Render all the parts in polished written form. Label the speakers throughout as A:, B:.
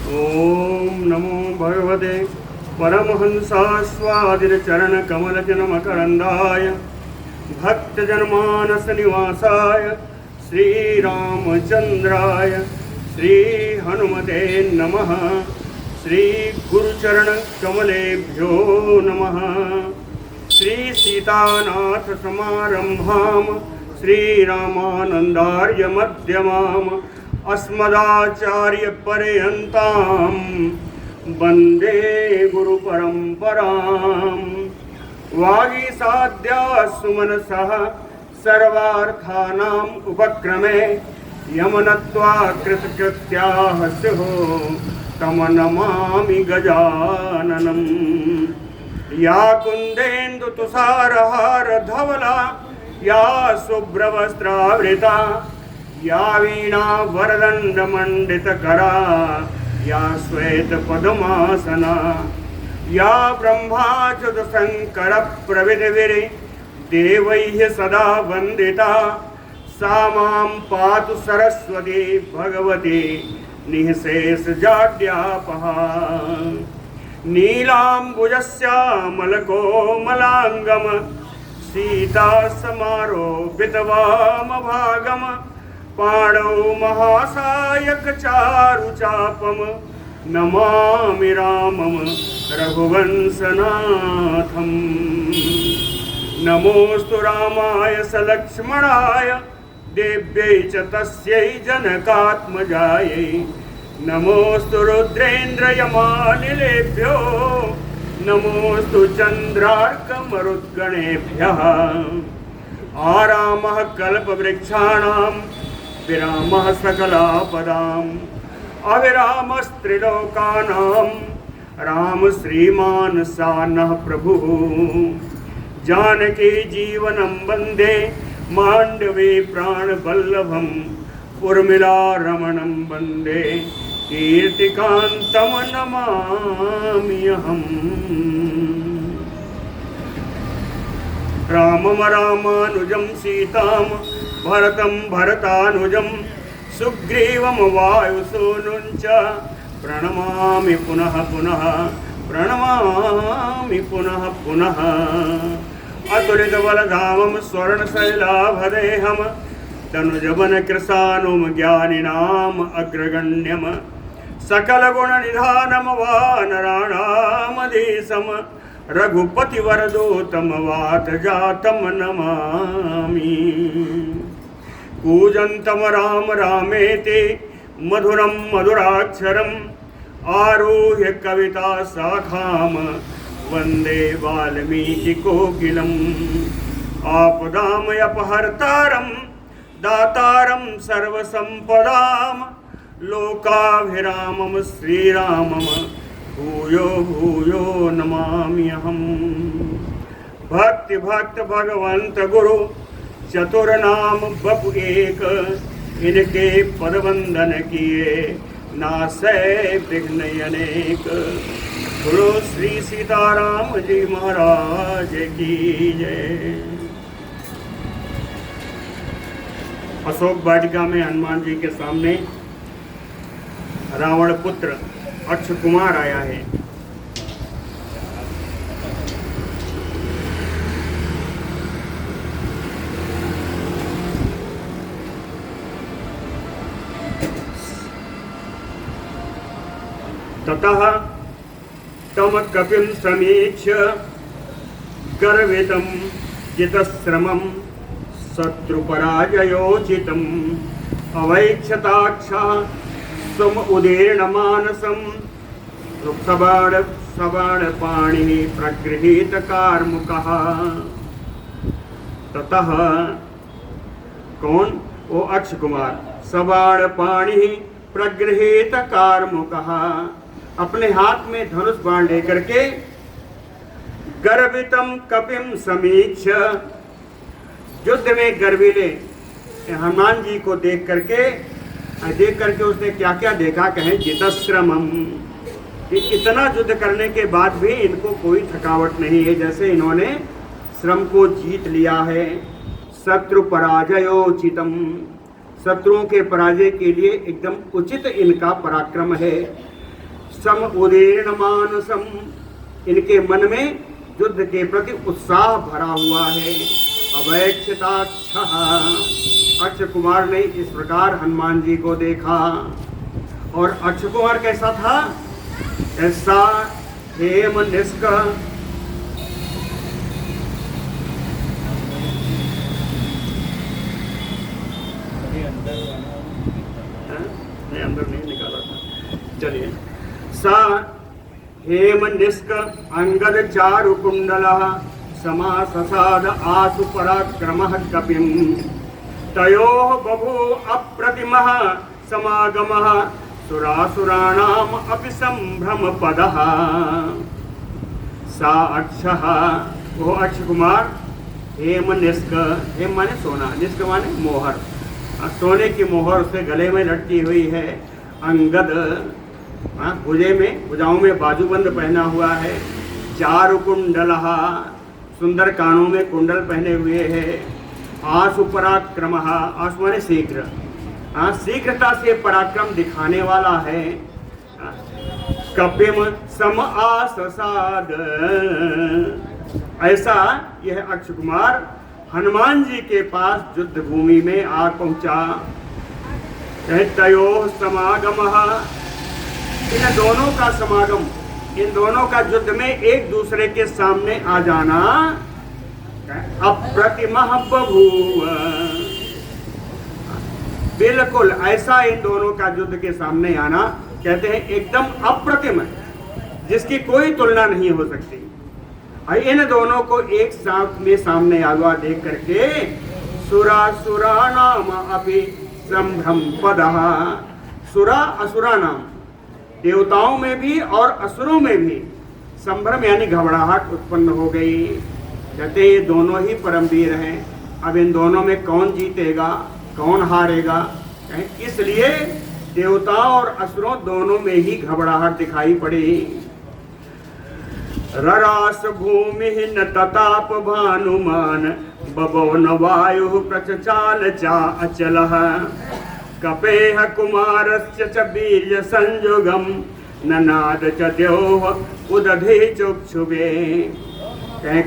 A: ओम नमो भगवते परमहंसास्वादिचरणकमलजनमकरन्दाय भक्तजनमानसनिवासाय श्रीरामचन्द्राय श्रीहनुमते नमः। श्रीगुरुचरणकमलेभ्यो नमः। श्रीसीतानाथसमारम्भां श्रीरामानन्दार्यमध्यमाम् अस्मदाचार्यपर्यन्तां वन्दे गुरुपरम्पराम्। वागीसाद्याः सुमनसः सर्वार्थानाम् उपक्रमे यमनत्वा कृतकृत्याः स्युः तं नमामि गजाननम्। या कुन्देन्दुतुषारहारधवला या शुभ्रवस्त्रावृता या वीणा वरदण्डमण्डितकरा या श्वेतपद्मासना या ब्रह्माच्युतशङ्करप्रभृतिभिर्देवैः सदा वन्दिता सा मां पातु सरस्वती भगवती निःशेषजाड्यापहा। नीलाम्बुजश्यामलकोमलाङ्गम् सीतासमारोपितवामभागम् पाणौ महासायकचारुचापम् नमामि रामं रघुवंशनाथम्। नमोऽस्तु रामाय सलक्ष्मणाय देव्यै च तस्यै जनकात्मजायै। नमोऽस्तु रुद्रेन्द्रयमानिलेभ्यो नमोऽस्तु चन्द्रार्कमरुद्गणेभ्यः। आरामः कल्पवृक्षाणां विरामः सकलापदाम् अविरामस्त्रिलोकानां राम श्रीमान् सानः प्रभुः। जानकी जीवनं वन्दे माण्डवे प्राणवल्लभम् उर्मिलारमणं वन्दे कीर्तिकान्तं नमाम्यहम्। रामं रामानुजं सीतां भरतं भरतानुजं सुग्रीवं वायुसूनुं च प्रणमामि पुनः पुनः प्रणमामि पुनः पुनः। अतुलितबलधामं स्वर्णशैलाभदेहं तनुजवनकृशानुं ज्ञानिनाम् अग्रगण्यं सकलगुणनिधानं वानराणामधीशं रघुपतिवरदूतं वातजातं नमामि। कूजन्तं राम रामेति मधुरं मधुराक्षरम् आरुह्य कविता शाखां वन्दे वाल्मीकिकोकिलम्। आपदामयपहर्तारं दातारं सर्वसम्पदां लोकाभिरामं श्रीरामं भूयो भूयो नमाम्यहम्। भक्ति भक्त भगवंत गुरु चतुर्नाम बपु एक इनके पदवंदन किए नासै विघ्न अनेक। बोलो श्री सीताराम जी महाराज की जय। अशोक वाटिका में हनुमान जी के सामने रावण पुत्र अक्ष कुमार आया है। ततः तम कपिं समीक्ष्य गर्वितं जितश्रमं शत्रुपराजयोचितम् अवैक्षताक्षा समुदीर्णमानसं सबाणपाणिः प्रगृहीतकार्मुकः। ततः कौन? वो अक्ष कुमार सबाणपाणिः प्रगृहीतकार्मुकः अपने हाथ में धनुष बाण लेकर के गर्वितम कपिम समीक्ष युद्ध में गर्वीले हनुमान जी को देख करके उसने क्या क्या देखा? कहें जितश्रमम, कि इतना युद्ध करने के बाद भी इनको कोई थकावट नहीं है, जैसे इन्होंने श्रम को जीत लिया है। शत्रु पराजयोचितम, शत्रुओं के पराजय के लिए एकदम उचित इनका पराक्रम है। सम उदीर्ण मानसम, इनके मन में युद्ध के प्रति उत्साह भरा हुआ है। अवैक्षताक्ष, अक्ष कुमार ने इस प्रकार हनुमान जी को देखा। और अक्ष कुमार कैसा था? ऐसा हेम निष्क, अंदर नहीं निकाला था, चलिए। सा हेम निष्क अंगद चारु कुंडल समाससाद आसु पराक्रमः कपिम, तयोः बभू अप्रतिमः समागमः सुरासुराणाम अपि संभ्रम पदः। सा अक्षः, वो अक्ष कुमार, हेम निष्क, हेम माने सोना, निष्क माने मोहर, सोने की मोहर उसके गले में लटकी हुई है। अंगद, भुजाओं में बाजूबंद पहना हुआ है। चारु कुंडल, सुंदर कानों में कुंडल पहने हुए है। आशु पराक्रम, आशु माने शीघ्र, शीघ्रता से पराक्रम दिखाने वाला है। कपिम सम आससाद, ऐसा यह अक्ष कुमार हनुमान जी के पास युद्ध भूमि में आ पहुंचा। तयोः समागमः, इन दोनों का समागम, इन दोनों का युद्ध में एक दूसरे के सामने आ जाना अप्रतिमः बभूव, बिल्कुल ऐसा इन दोनों का युद्ध के सामने आना, कहते हैं एकदम अप्रतिम, जिसकी कोई तुलना नहीं हो सकती। इन दोनों को एक साथ में सामने आवा देख करके सुरासुरा नाम अपि संभ्रम पदः, सुरा असुरा नाम, देवताओं में भी और असुरों में भी संभ्रम यानी घबराहट उत्पन्न हो गई। कहते ये दोनों ही परमवीर हैं, अब इन दोनों में कौन जीतेगा कौन हारेगा, इसलिए देवताओं और असुरों दोनों में ही घबराहट दिखाई पड़ी। ररास भूमि न तताप भानुमान, बबोन वायु प्रचचाल चा अचलः, कपेह कुमारस्य च वीर्य संयुगम, ननाद च द्योः उदधि चुक्षुभे।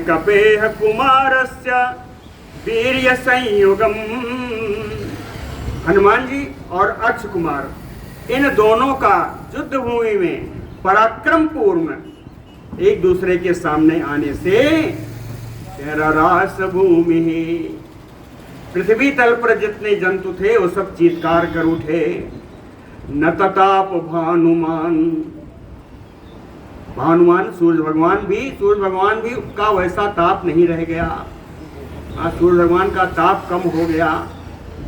A: कपेह कुमारस्य वीर्य संयुगम, हनुमान जी और अक्ष कुमार इन दोनों का युद्ध भूमि में पराक्रम पूर्ण एक दूसरे के सामने आने से ररास भूमि, पृथ्वी तल पर जितने जंतु थे वो सब चीत्कार कर उठे। न तताप भानुमान, भानुमान सूर्य भगवान भी का वैसा ताप नहीं रह गया, सूर्य भगवान का ताप कम हो गया।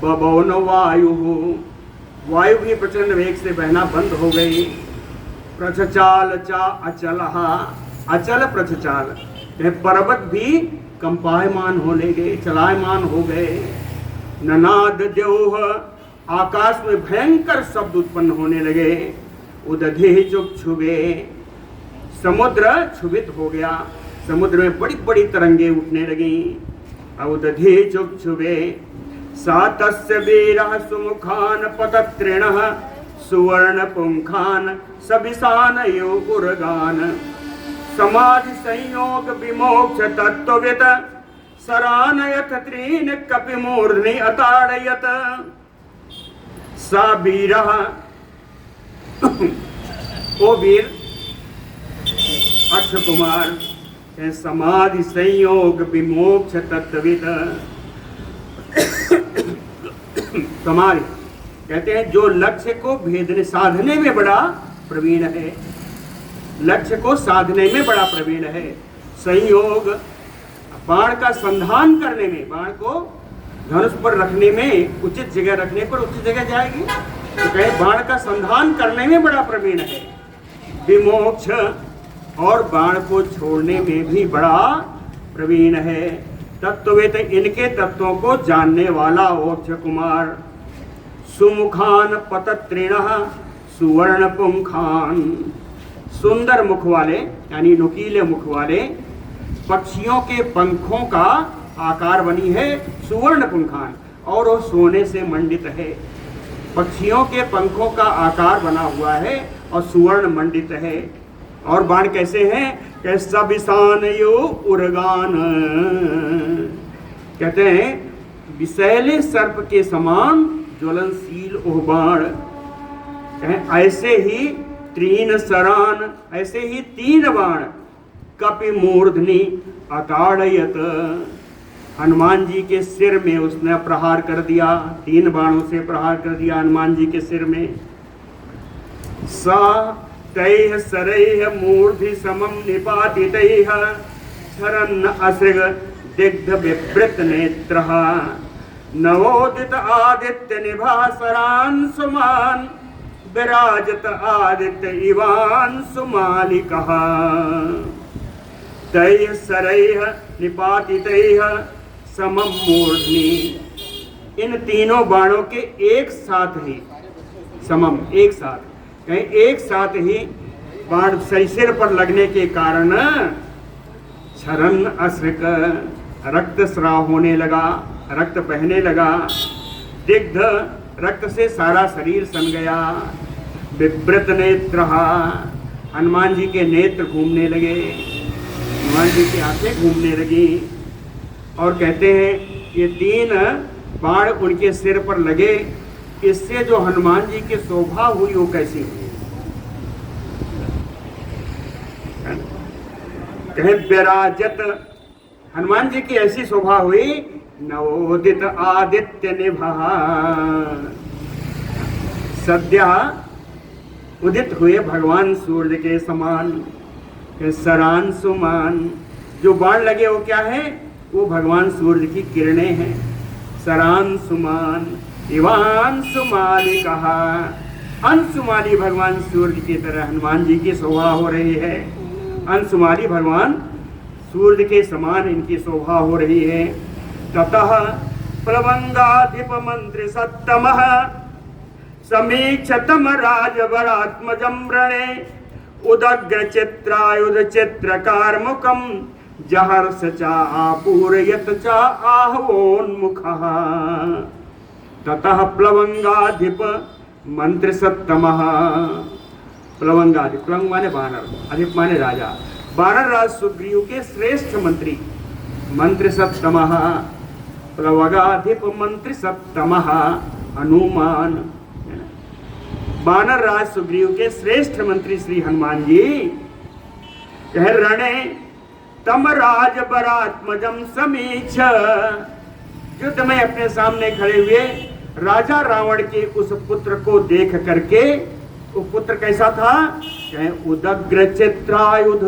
A: बबौन वायु, वायु भी प्रचंड वेग से बहना बंद हो गई। प्रचचाल चा अचल, अचल प्रचचाल, पर्वत भी कंपायमान होने गए, चलायमान हो गए। ननाद द्योह, आकाश में भयंकर शब्द उत्पन्न होने लगे। उदधि चुक्षुभे, समुद्र क्षुभित हो गया, समुद्र में बड़ी बड़ी तरंगे उठने लगी। उदधि चुक्षुभे, सातस्य वीरः सुमुखान पतत्रिणः, सुवर्ण पुंखान सबिसान योगुरगान, समाधि संयोग विमोक्ष तत्वविद, सरानयत त्रीन कपिमूर्ध्नि अताड़यत। सा वीरः, ओ वीर अक्ष कुमार, समाधि संयोग विमोक्ष तत्वविद, समाधि कहते हैं जो लक्ष्य को भेदने साधने में बड़ा प्रवीण है, लक्ष्य को साधने में बड़ा प्रवीण है। संयोग, बाण का संधान करने में, बाण को धनुष पर रखने में, उचित जगह रखने पर उचित जगह जाएगी, तो कहे बाण का संधान करने में बड़ा प्रवीण है। विमोक्ष, और बाण को छोड़ने में भी बड़ा प्रवीण है। तत्ववेद, इनके तत्वों को जानने वाला अक्ष कुमार। सुमुखान पतत्रिणः सुवर्ण पुंखान, सुंदर मुख वाले यानी नुकीले मुख वाले, पक्षियों के पंखों का आकार बनी है सुवर्ण पुंखान, और वो सोने से मंडित है। पक्षियों के पंखों का आकार बना हुआ है और सुवर्ण मंडित है। और बाण कैसे हैं? कि सबिसान यो उर्गान, कहते हैं विषैले सर्प के समान ज्वलनशील ओह बाण। ऐसे ही तीन सरान, ऐसे ही 3 बाण कपि मूर्धनि अताड़यत, हनुमान जी के सिर में उसने प्रहार कर दिया। 3 बाणों से प्रहार कर दिया हनुमान जी के सिर में। सा तैह सरैह मूर्धि समम निपातितैह शरन् असृग दिग्ध विवृत नेत्रः नवोदित आदित्य निभासरान् सुमान विराजत आदित्य इवान सुमालिकः तैह सरैह निपातितैह समम मूर्धनि। इन तीनों बाणों के एक साथ ही समम, एक साथ, कहीं एक साथ ही बाण सिर पर लगने के कारण शरण अश्रिक, रक्त स्राव होने लगा, रक्त बहने लगा। दिग्ध, रक्त से सारा शरीर सन गया। विवृत नेत्र, हनुमान जी के नेत्र घूमने लगे, हनुमान जी की आंखें घूमने लगी। और कहते हैं ये 3 बाण उनके सिर पर लगे, इससे जो हनुमान जी की शोभा हुई वो कैसी हुई? कहे विराजत, हनुमान जी की ऐसी शोभा हुई, नवोदित आदित्य निभा, सद्या उदित हुए भगवान सूर्य के समान। सरान सुमान, जो बाण लगे वो क्या है? वो भगवान सूर्य की किरणें हैं। सरान सुमान इवान सुमाली कहा, अंशुमाली भगवान सूर्य की तरह हनुमान जी की शोभा हो रही है। अंशुमाली भगवान सूर्य के समान इनकी शोभा हो रही है। ततः प्लवंगाधिप मंत्री सत्तमः समीक्षतम राजवरात्मजं रणे उदग्र चित्रायुध चित्रकार मुखम जहर्ष चा आपूरयत चा आहवोन्मुखः। ततः प्लवंगाधिप मंत्री सत्तमः, प्लवंगाधिप, प्लवंग माने बानर, अधिप माने राजा, बानर राज सुग्रीव के श्रेष्ठ मंत्री। मंत्री सत्तमः, प्लवंगाधिप मंत्री सत्तमः हनुमान, बानर राज सुग्रीव के श्रेष्ठ मंत्री श्री हनुमान जी कह रणे तम राज बरात्मजम समीक्ष, युद्ध में अपने सामने खड़े हुए राजा रावण के उस पुत्र को देख करके, वो पुत्र कैसा था? उदग्र चित्रायुध,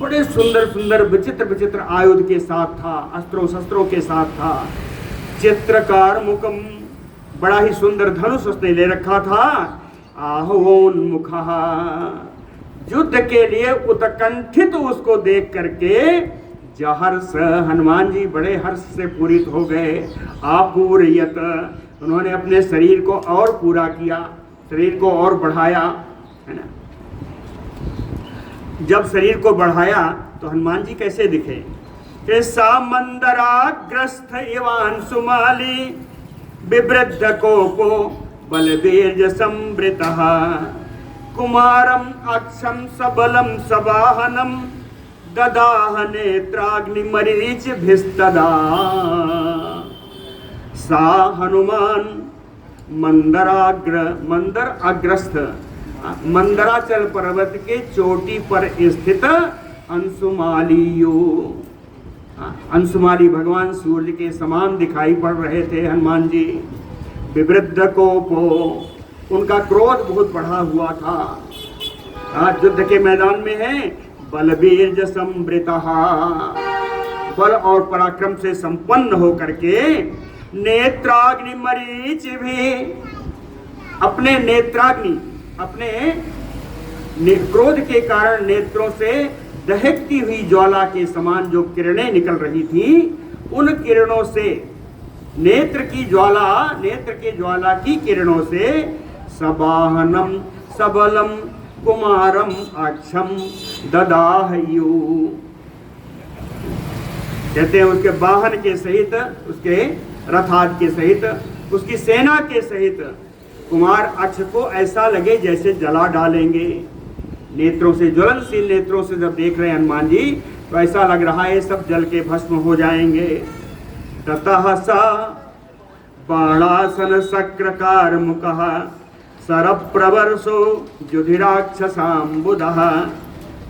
A: बड़े सुंदर सुंदर विचित्र विचित्र आयुध के साथ था, अस्त्रों शस्त्रों के साथ था। चित्रकार मुखम, बड़ा ही सुंदर धनुष उसने ले रखा था। आहवोन्मुखः, युद्ध के लिए उत्कंठित उसको देख करके जहर्ष, हनुमान जी बड़े हर्ष से पूरित हो गए। आपूर्यत, उन्होंने अपने शरीर को और पूरा किया, शरीर को और बढ़ाया, है ना। जब शरीर को बढ़ाया तो हनुमान जी कैसे दिखे? कि सामंदराग्रस्थ इवान सुमाली विवृद्ध कोपो बलवीर्य संवृतः कुमारम अक्षम सबलम सबाहनम ददाह नेत्राग्निमरीच भिस्तदा। सा हनुमान मंदर अग्रस्थ, मंदराचल पर्वत के चोटी पर स्थित अंशुमालियो, अंशुमाली भगवान सूर्य के समान दिखाई पड़ रहे थे हनुमान जी। विवृद्ध कोपो, उनका क्रोध बहुत बढ़ा हुआ था। आज युद्ध के मैदान में है। बलवीर्य संवृतः, बल और पराक्रम से संपन्न होकर के नेत्राग्नि मरीच भी, अपने नेत्राग्नि, अपने क्रोध के कारण नेत्रों से दहकती हुई ज्वाला के समान जो किरणें निकल रही थी, उन किरणों से, नेत्र की ज्वाला की किरणों से सबाहनम सबलम कुमारम अक्षम ददाहयु, कहते हैं उसके वाहन के सहित, उसके रथाद के सहित, उसकी सेना के सहित कुमार अक्ष को ऐसा लगे जैसे जला डालेंगे। नेत्रों से, ज्वलनशील नेत्रों से जब देख रहे हैं हनुमान जी, तो ऐसा लग रहा है सब जल के भस्म हो जाएंगे। ततः सा बाणासन शक्रकार मुखः सरप्रवर्षो युधिराक्षसाम्बुदः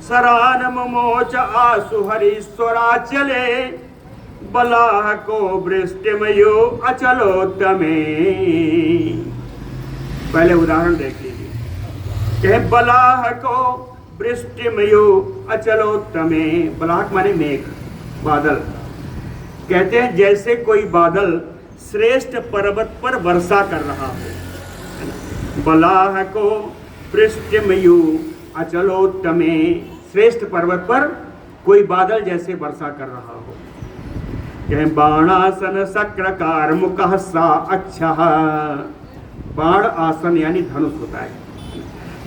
A: सरान मुमोच आसु हरीश्वराचले बलाहको वृष्टिमयो अचलोत्तमे। पहले उदाहरण देख लीजिए, कहे बलाहको वृष्टिमयो अचलोत्तमे। बलाहक माने मेघ, बादल। कहते हैं जैसे कोई बादल श्रेष्ठ पर्वत पर वर्षा कर रहा हो। बलाहको वृष्टिमयो अचलोत्तमे, श्रेष्ठ पर्वत पर कोई बादल जैसे वर्षा कर रहा हो। कहे बाणासन शक्रकार मुखः सा अक्षः। बाण आसन यानी धनुष होता है।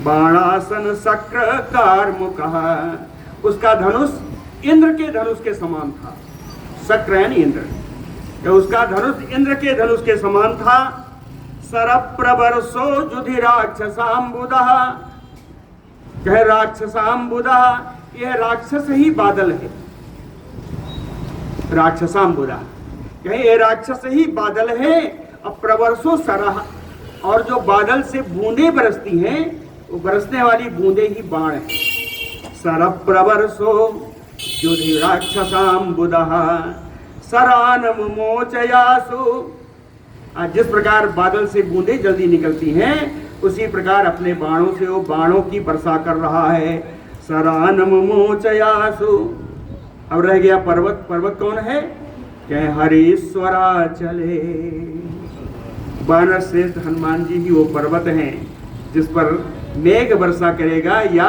A: बाणासन शक्रकार मुखः, उसका धनुष इंद्र के धनुष के समान था। शक्र यानी इंद्र, तो उसका धनुष इंद्र के धनुष के समान था। सरप्रवर्षो युधिराक्षसाम्बुदः, कह राक्षसाम्बुदः, यह राक्षस ही बादल है। राक्षसाम्बुदः कहे ये राक्षस ही बादल है। अब प्रवर्षो सरह, और जो बादल से बूंदें बरसती हैं वो बरसने वाली बूंदें ही बाण है। सरप्रवर्षो युधिराक्षसाम्बुदः सरान मुमोचयासु, जिस प्रकार बादल से बूंदें जल्दी निकलती हैं उसी प्रकार अपने बाणों से वो बाणों की वर्षा कर रहा है। सरान मुमोचयासु। अब रह गया पर्वत। पर्वत कौन है? कहे हरीश्वराचले। वानर श्रेष्ठ हनुमान जी ही वो पर्वत हैं जिस पर मेघ वर्षा करेगा, या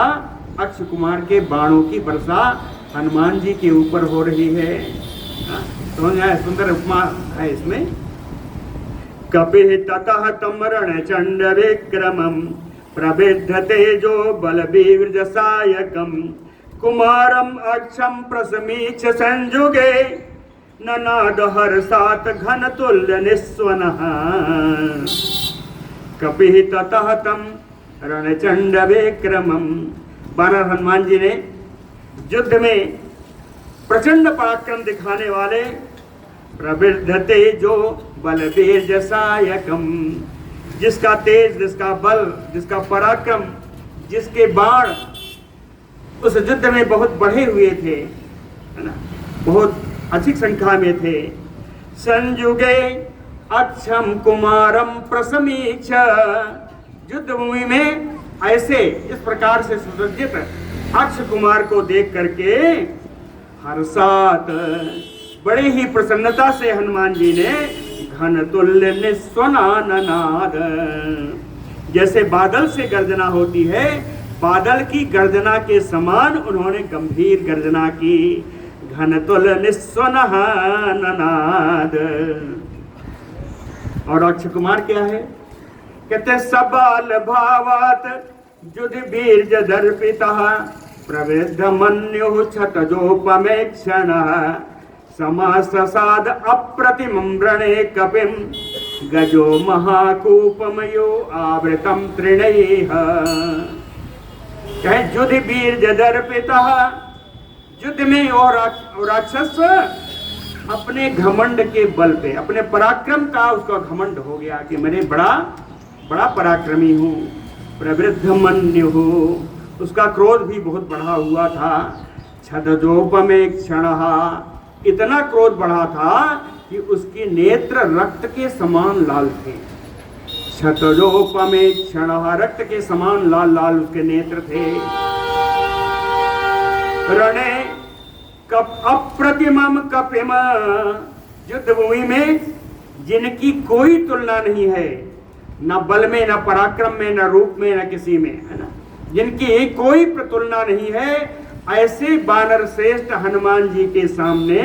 A: अक्ष कुमार के बाणों की वर्षा हनुमान जी के ऊपर हो रही है। तो सुंदर उपमा है इसमें। कपिः ततः तं रणचण्ड विक्रमं प्रविद्धतेजो बलविवृजसायकं कुमारम् अक्षं प्रसमीक्ष्य संयुगे ननाद हर्षात् घनतुल्य निस्वनः। कपिः ततः तं रणचण्ड विक्रमं, वानर हनुमान जी ने युद्ध में प्रचंड पराक्रम दिखाने वाले प्रवृद्ध तेजो बलवीर्यसायकम, जिसका तेज, जिसका बल, जिसका पराक्रम, जिसके बाण उस युद्ध में बहुत बढ़े हुए थे, है ना, बहुत अधिक संख्या में थे। संयुगे अक्षम कुमारम प्रसमीक्ष, युद्ध भूमि में ऐसे इस प्रकार से सुसज्जित अक्ष कुमार को देख करके हर्षात, बड़े ही प्रसन्नता से हनुमान जी ने घनतुल्य निस्वनाननाद, जैसे बादल से गर्जना होती है, बादल की गर्जना के समान उन्होंने गंभीर गर्जना की। घनतुल्य निस्वनः ननाद। और अक्षय कुमार क्या है? कहते सबल भावात युधिवीर्य दर्पितः प्रवृद्ध मन्युः क्षतजोपमेक्षणः समाससाद अप्रतिमं रणे कपिं गजो महाकूपमयो आवृतं तृणैः। कहे युधिवीर्य दर्पितः, युद्ध में और राक्षस अपने घमंड के बल पे, अपने पराक्रम का उसका घमंड हो गया कि मैंने बड़ा पराक्रमी हूँ। प्रवृद्ध मन्युः, उसका क्रोध भी बहुत बढ़ा हुआ था। क्षतजोपमेक्षणः, इतना क्रोध बढ़ा था कि उसके नेत्र रक्त के समान लाल थे। क्षतजोपमेक्षणः, रक्त के समान लाल लाल उसके नेत्र थे। रणे कप अप्रतिमम कपिम, युद्ध भूमि में जिनकी कोई तुलना नहीं है, न बल में, न पराक्रम में, न रूप में, न किसी में, है ना, जिनकी कोई तुलना नहीं है, ऐसे वानर श्रेष्ठ हनुमान जी के सामने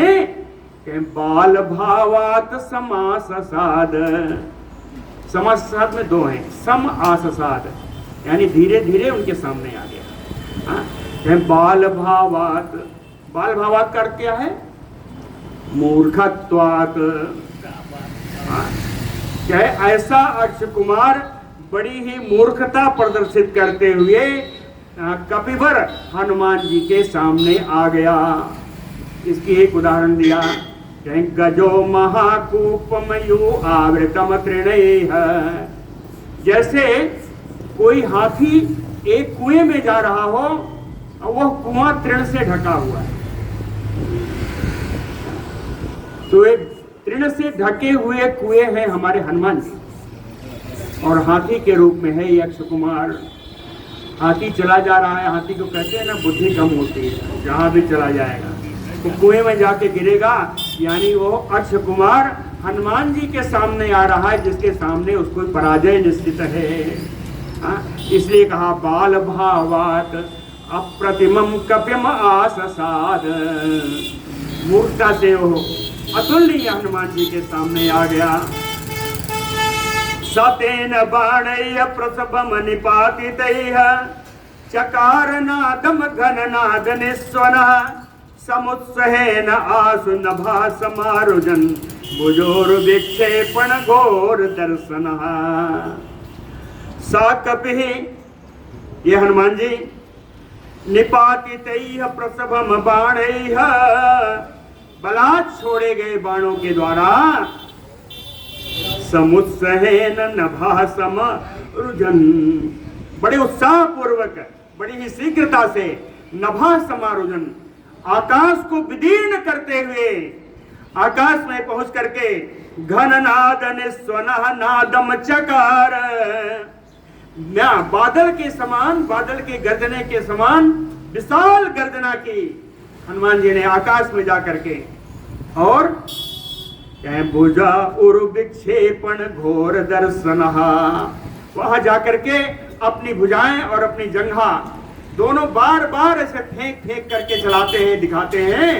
A: बाल भावात समाससाद। समाससाद में दो हैं, सम आससाद, यानी धीरे धीरे उनके सामने आ गया। बाल भावात, बाल भावात का अर्थ क्या है? मूर्खत्वात। क्या है? ऐसा अक्ष कुमार बड़ी ही मूर्खता प्रदर्शित करते हुए कपिवर हनुमान जी के सामने आ गया। इसकी एक उदाहरण दिया, गजो महाकूपमयु आवृतम तृणैः। जैसे कोई हाथी एक कुएं में जा रहा हो और वह कुआं तृण से ढका हुआ है, तो एक तृण से ढके हुए कुएं हैं हमारे हनुमान जी, और हाथी के रूप में है यक्ष कुमार। हाथी चला जा रहा है, हाथी को कहते हैं ना बुद्धि कम होती है, जहां भी चला जाएगा तो कुएं में जाके गिरेगा, यानी वो अक्ष कुमार हनुमान जी के सामने आ रहा है, जिसके सामने उसको पराजय निश्चित है। इसलिए कहा बाल भावात अप्रतिमम कपिम आससाद। मूर्खता से वो अतुल्य हनुमान जी के सामने आ गया। सतेन बाणैः प्रसभम निपातितैः चकार नादम घननाद निस्वनः समुत्सहेन आसु नभा समारुजन भुजोर्विक्षेपण घोर दर्शनः। सा कपिः, ये हनुमान जी, निपातितैः प्रसभम बाणैः, बलात् छोड़े गए बाणों के द्वारा, समुत्सहेन नभा समारुजन, बड़े उत्साह पूर्वक, बड़ी ही शीघ्रता से, नभा समारुजन, आकाश को विदीर्ण करते हुए, आकाश में पहुंच करके घन नाद निस्वनः नादम चकार, बादल के समान, बादल के गर्जने के समान विशाल गर्जना की हनुमान जी ने आकाश में जाकर के, और भुजा उर्विक्षेपण घोर दर्शनः, वहां जाकर के अपनी भुजाएं और अपनी जंघा दोनों बार बार ऐसे फेंक फेंक करके चलाते हैं, दिखाते हैं।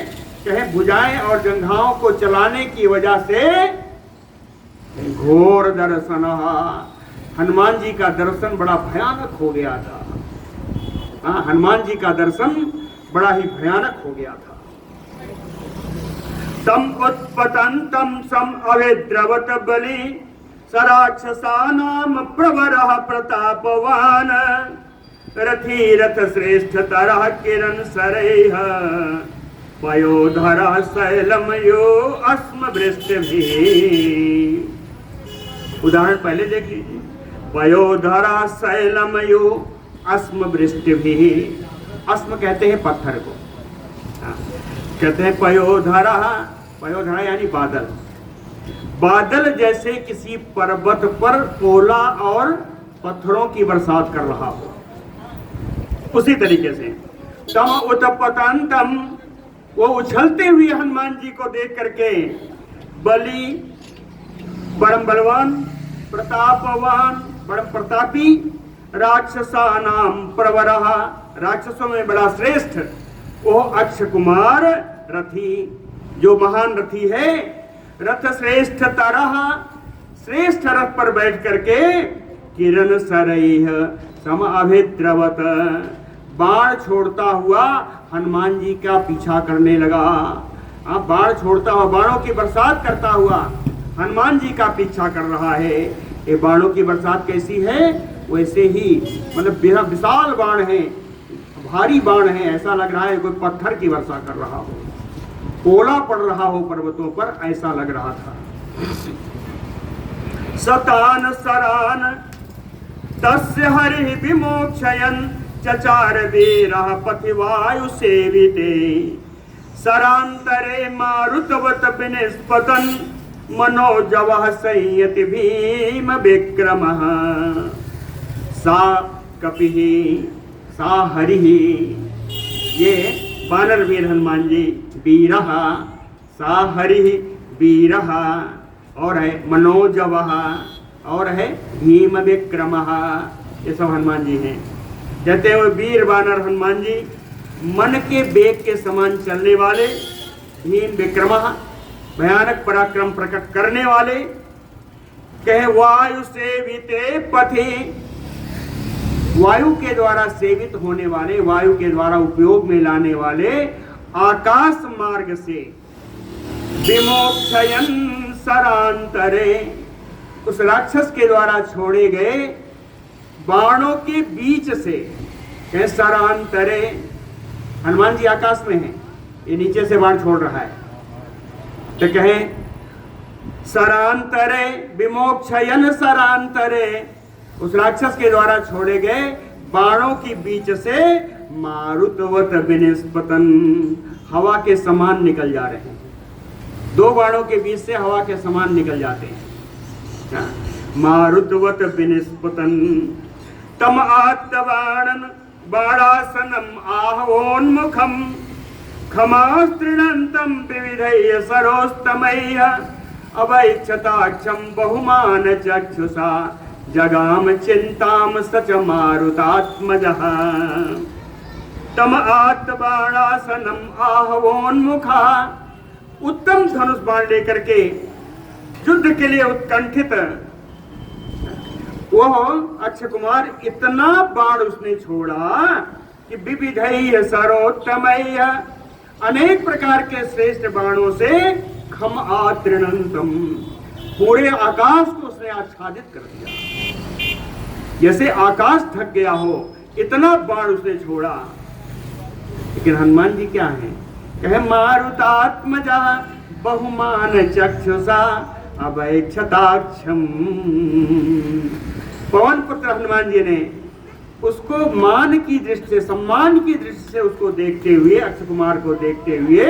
A: कहें भुजाएं और जंघाओं को चलाने की वजह से घोर दर्शनः, हनुमान जी का दर्शन बड़ा भयानक हो गया था। हनुमान जी का दर्शन बड़ा ही भयानक हो गया था। तम उत्पतंतम सम अवेद्रवत बलि सराक्षसानाम प्रवरः प्रतापवान रथी रथ श्रेष्ठ तरह किरण सरैः पयोधरः शैलमयो अस्म वृष्टिभिः। उदाहरण पहले देख लीजिए, पयोधरः शैलमयो अस्म वृष्टिभिः। अस्म कहते हैं पत्थर को, कहते हैं पयोधरः, पयोधरा यानी बादल, बादल जैसे किसी पर्वत पर ओला और पत्थरों की बरसात कर रहा हो, उसी तरीके से तम उत्पतंतम, वो उछलते हुए हनुमान जी को देख करके, बलि परम बलवान, प्रतापवान परम प्रतापी, राक्षसानाम प्रवरः, राक्षसों में बड़ा श्रेष्ठ, वो अक्ष कुमार रथी, जो महान रथी है, रथ श्रेष्ठ तरह, श्रेष्ठ रथ पर बैठ करके, किरण सरैः सम अभिद्रवत, बाण छोड़ता हुआ हनुमान जी का पीछा करने लगा। बाण छोड़ता हुआ, बाणों की बरसात करता हुआ हनुमान जी का पीछा कर रहा है। ये बाणों की बरसात कैसी है? वैसे ही, मतलब विशाल बाण है, भारी बाण है, ऐसा लग रहा है कोई पत्थर की वर्षा कर रहा हो, ओला पड़ रहा हो पर्वतों पर, ऐसा लग रहा था। सतान सरान तस्य हरि विमोक्षयन् चचार वीरः पथिवायु सेविते सरांतरे मारुतवत विनिष्पतन् मनोजवः संयति भीम विक्रमः। सा कपिः सा हरिः, ये वानर वीर हनुमान जी, वीरः, सा हरिः वीरः, और है मनोजवः, और है भीम विक्रमः, ये सब हनुमान जी हैं। कहते हुए वीर वानर हनुमान जी, मन के बेग के समान चलने वाले, भीम विक्रमः, भयानक पराक्रम प्रकट करने वाले, कहे वायु सेविते पथि, वायु के द्वारा सेवित होने वाले, वायु के द्वारा उपयोग में लाने वाले आकाश मार्ग से, विमोक्षयन् सरांतरे, उस राक्षस के द्वारा छोड़े गए बाणों के बीच से, कहें सरांतरे, हनुमान जी आकाश में हैं, ये नीचे से बाण छोड़ रहा है, तो कहें सरांतरे विमोक्षयन सरांतरे, उस राक्षस के द्वारा छोड़े गए बाणों के बीच से मारुतवत विनिस्पतन, हवा के समान निकल जा रहे हैं। दो बाणों के बीच से हवा के समान निकल जाते हैं। मारुतवत विनिस्पतन तम आत्तबाणन बाणासनम आहोन्मुखम खमास्त्रिणंतम विविधैः सरोस्तमैः अवैक्षताक्षम बहुमान चक्षुषा जगाम चिंताम सच मारुतात्मजः तम आत्तबाणासनम आहवोन्मुखा, उत्तम धनुष बाण लेकर के युद्ध के लिए उत्कंठित वह अक्षय कुमार इतना बाण उसने छोड़ा कि विविधैः सरोत्तमैः, अनेक प्रकार के श्रेष्ठ बाणों से खम आत्रिणंतम, पूरे आकाश को उसने आच्छादित कर दिया, जैसे आकाश थक गया हो, इतना बाण उसने छोड़ा। लेकिन हनुमान जी क्या है, कहे मारुतात्मजा बहुमान चक्षुषा अवैक्षताक्षम, पवन पुत्र हनुमान जी ने उसको मान की दृष्टि से, सम्मान की दृष्टि से उसको देखते हुए, अक्षय कुमार को देखते हुए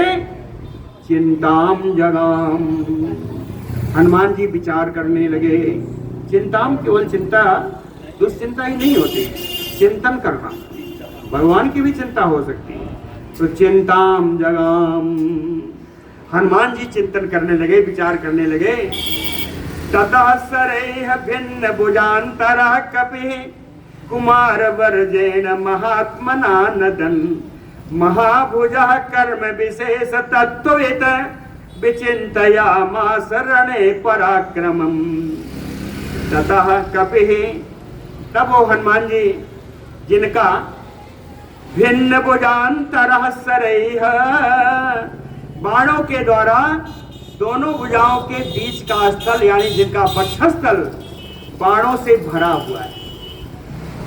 A: चिंताम जगाम, हनुमान जी विचार करने लगे। चिंताम केवल चिंता, दुश्चिंता ही नहीं होती, चिंतन करना, भगवान की भी चिंता हो सकती है। तो चिंताम जगाम, हनुमान जी चिंतन करने लगे, विचार करने लगे। ततः सरैः भिन्न भुजान्तरः कपिः कुमार वर्जेन महात्मना नदन, महाभुजः कर्म विशेष तत्त्ववित् विचिन्तयामास रणे पराक्रमम्। ततः कपिः, तब वो हनुमान जी जिनका भिन्न भुजान्तरः सरैः, बाणों के द्वारा दोनों भुजाओं के बीच का स्थल, यानी जिनका वक्षस्थल बाणों से भरा हुआ है,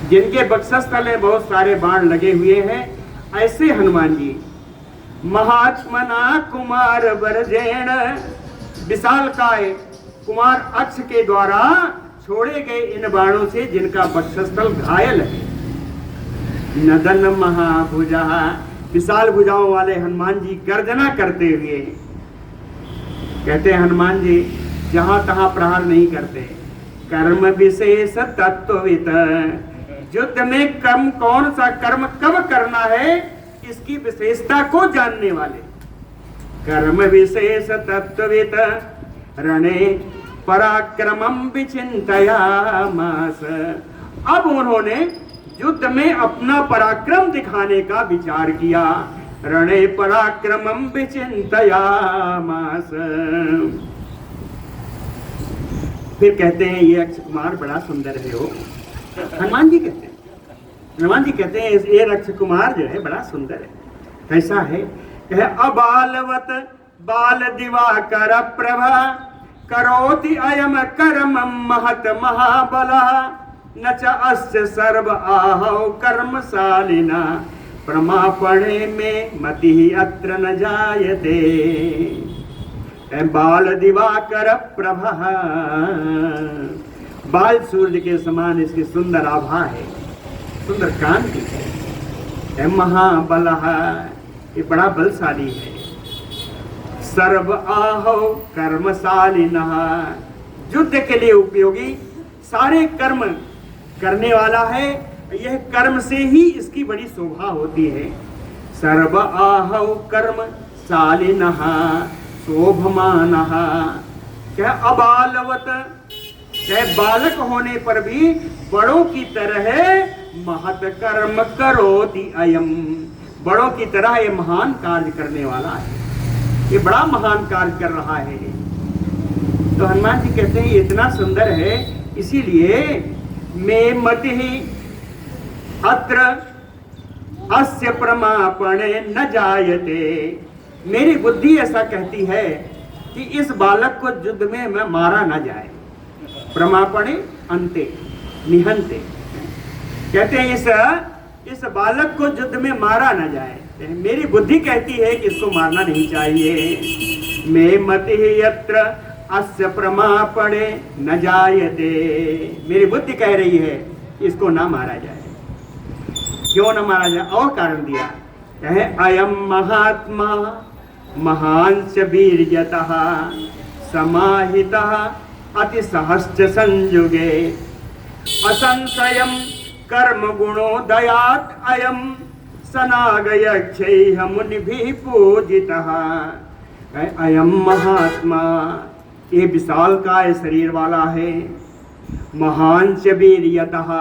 A: जिनके वक्षस्थल में बहुत सारे बाण लगे हुए हैं, ऐसे हनुमान जी महात्मना कुमार वर्जेण, विशालकाय कुमार अक्ष के द्वारा छोड़े गए इन बाणों से जिनका वक्षस्थल घायल है। नदन महाभुजा, विशाल भुजाओं वाले हनुमान जी गर्जना करते हुए कहते हैं, हनुमान जी जहां तहां प्रहार नहीं करते, कर्म विशेष तत्त्ववित्, युद्ध में कर्म कौन सा कर्म कब करना है इसकी विशेषता को जानने वाले, कर्म विशेष तत्त्ववित् रणे पराक्रमं विचिन्तयामास। अब उन्होंने युद्ध में अपना पराक्रम दिखाने का विचार किया। रणे पराक्रमं विचिन्तयामास। फिर कहते हैं ये अक्षय कुमार बड़ा सुंदर है हो, हनुमान जी कहते हैं, हनुमान जी कहते हैं ये अक्षय कुमार जो है बड़ा सुंदर है। कैसा है, कहे अबालवत बाल दिवाकर प्रभा करोति अयम कर्मं महत महाबला न च अस्य सर्व आहौ कर्मशालिना प्रमापणे में मति अत्र न जायते। बाल दिवाकर प्रभा, बाल सूर्य के समान इसकी सुंदर आभा है, सुंदर कांति है। महाबल, ये बड़ा बलशाली है। सर्व आहौ कर्मशालिनः, युद्ध के लिए उपयोगी सारे कर्म करने वाला है। यह कर्म से ही इसकी बड़ी शोभा होती है। सर्व आहौ कर्मशालिनः शोभमानः, क्या अबालवत, चाहे बालक होने पर भी बड़ों की तरह महत कर्म करोति अयम, बड़ों की तरह ये महान कार्य करने वाला है, ये बड़ा महान कार्य कर रहा है। तो हनुमान जी कहते हैं ये इतना सुंदर है, इसीलिए मैं मति अत्र अस्य प्रमापणे न जायते, मेरी बुद्धि ऐसा कहती है कि इस बालक को युद्ध में मारा न जाए। प्रमापणे अंते निहंते, कहते हैं इस बालक को युद्ध में मारा न जाए। मेरी बुद्धि कहती है कि इसको मारना नहीं चाहिए। मे मति यत्र अस्य प्रमापणे न जायते, मेरी बुद्धि कह रही है इसको ना मारा जाए। क्यों न मारा जाए? और कारण दिया, कहे अयम महात्मा महांस वीर्यतः समाहितः अति सहस्च संयुगे असंशयम कर्म गुणोदयात् अयम सनागयक्षैः मुनिभिः पूजितः। अयम महात्मा, ये विशालकाय शरीर वाला है। महांस वीर्यतः,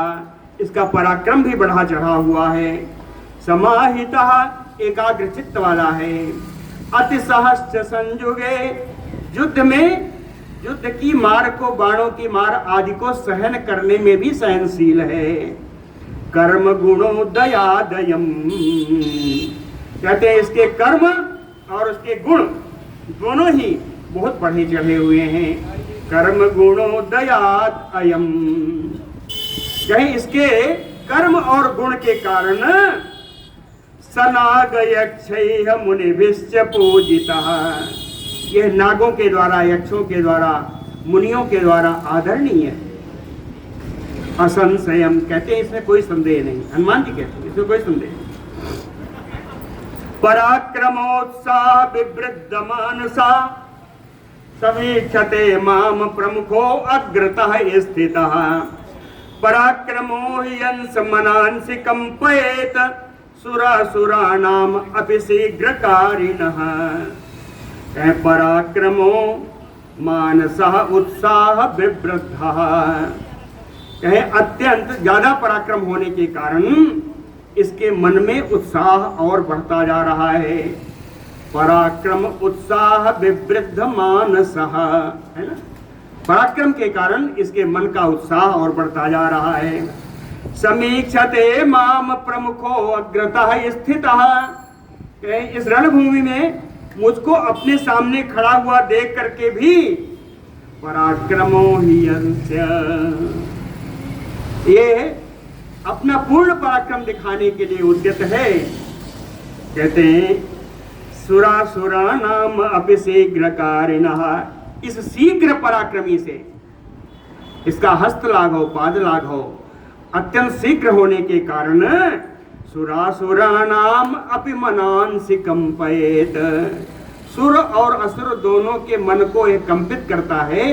A: इसका पराक्रम भी बढ़ा चढ़ा हुआ है। समाहितः, एकाग्र चित्त वाला है। अति सहस्च संयुगे, युद्ध की मार को, बाणों की मार आदि को सहन करने में भी सहनशील है। कर्म गुणोदयादयम, कहते हैं इसके कर्म और उसके गुण दोनों ही बहुत बढ़े चढ़े हुए हैं। कर्म गुणोदयाद अयम, कहीं इसके कर्म और गुण के कारण सनागयक्षैः मुनिभिश्च पूजितः, यह नागों के द्वारा, यक्षों के द्वारा, मुनियों के द्वारा आदरणीय है। असंशयम, कहते हैं इसमें कोई संदेह नहीं। हनुमान जी कहते हैं इसमें कोई संदेह नहीं। पराक्रमोत्साह विवृद्ध मानसा समीक्षते माम प्रमुखो अग्रतः स्थितः। पराक्रमो हि यंस मनांसि कंपयेत सुरासुराणाम अपि शीघ्रकारिणः। पराक्रमो मानसः उत्साह विवृद्धः, कहे अत्यंत ज्यादा पराक्रम होने के कारण इसके मन में उत्साह और बढ़ता जा रहा है। पराक्रम उत्साह विवृद्ध मानसः, है ना, पराक्रम के कारण इसके मन का उत्साह और बढ़ता जा रहा है। समीक्षते माम प्रमुखो अग्रतः स्थितः, इस रणभूमि में मुझको अपने सामने खड़ा हुआ देख करके भी पराक्रमो हि यस्य, ये अपना पूर्ण पराक्रम दिखाने के लिए उद्यत है। कहते हैं सुरासुरा नाम अपि शीघ्रकारिणः, इस शीघ्र पराक्रमी से, इसका हस्त लाघव पाद लाघव अत्यंत शीघ्र होने के कारण सुरासुराणाम अपि मनांसि कंपयेत, सुर और असुर दोनों के मन को यह कंपित करता है,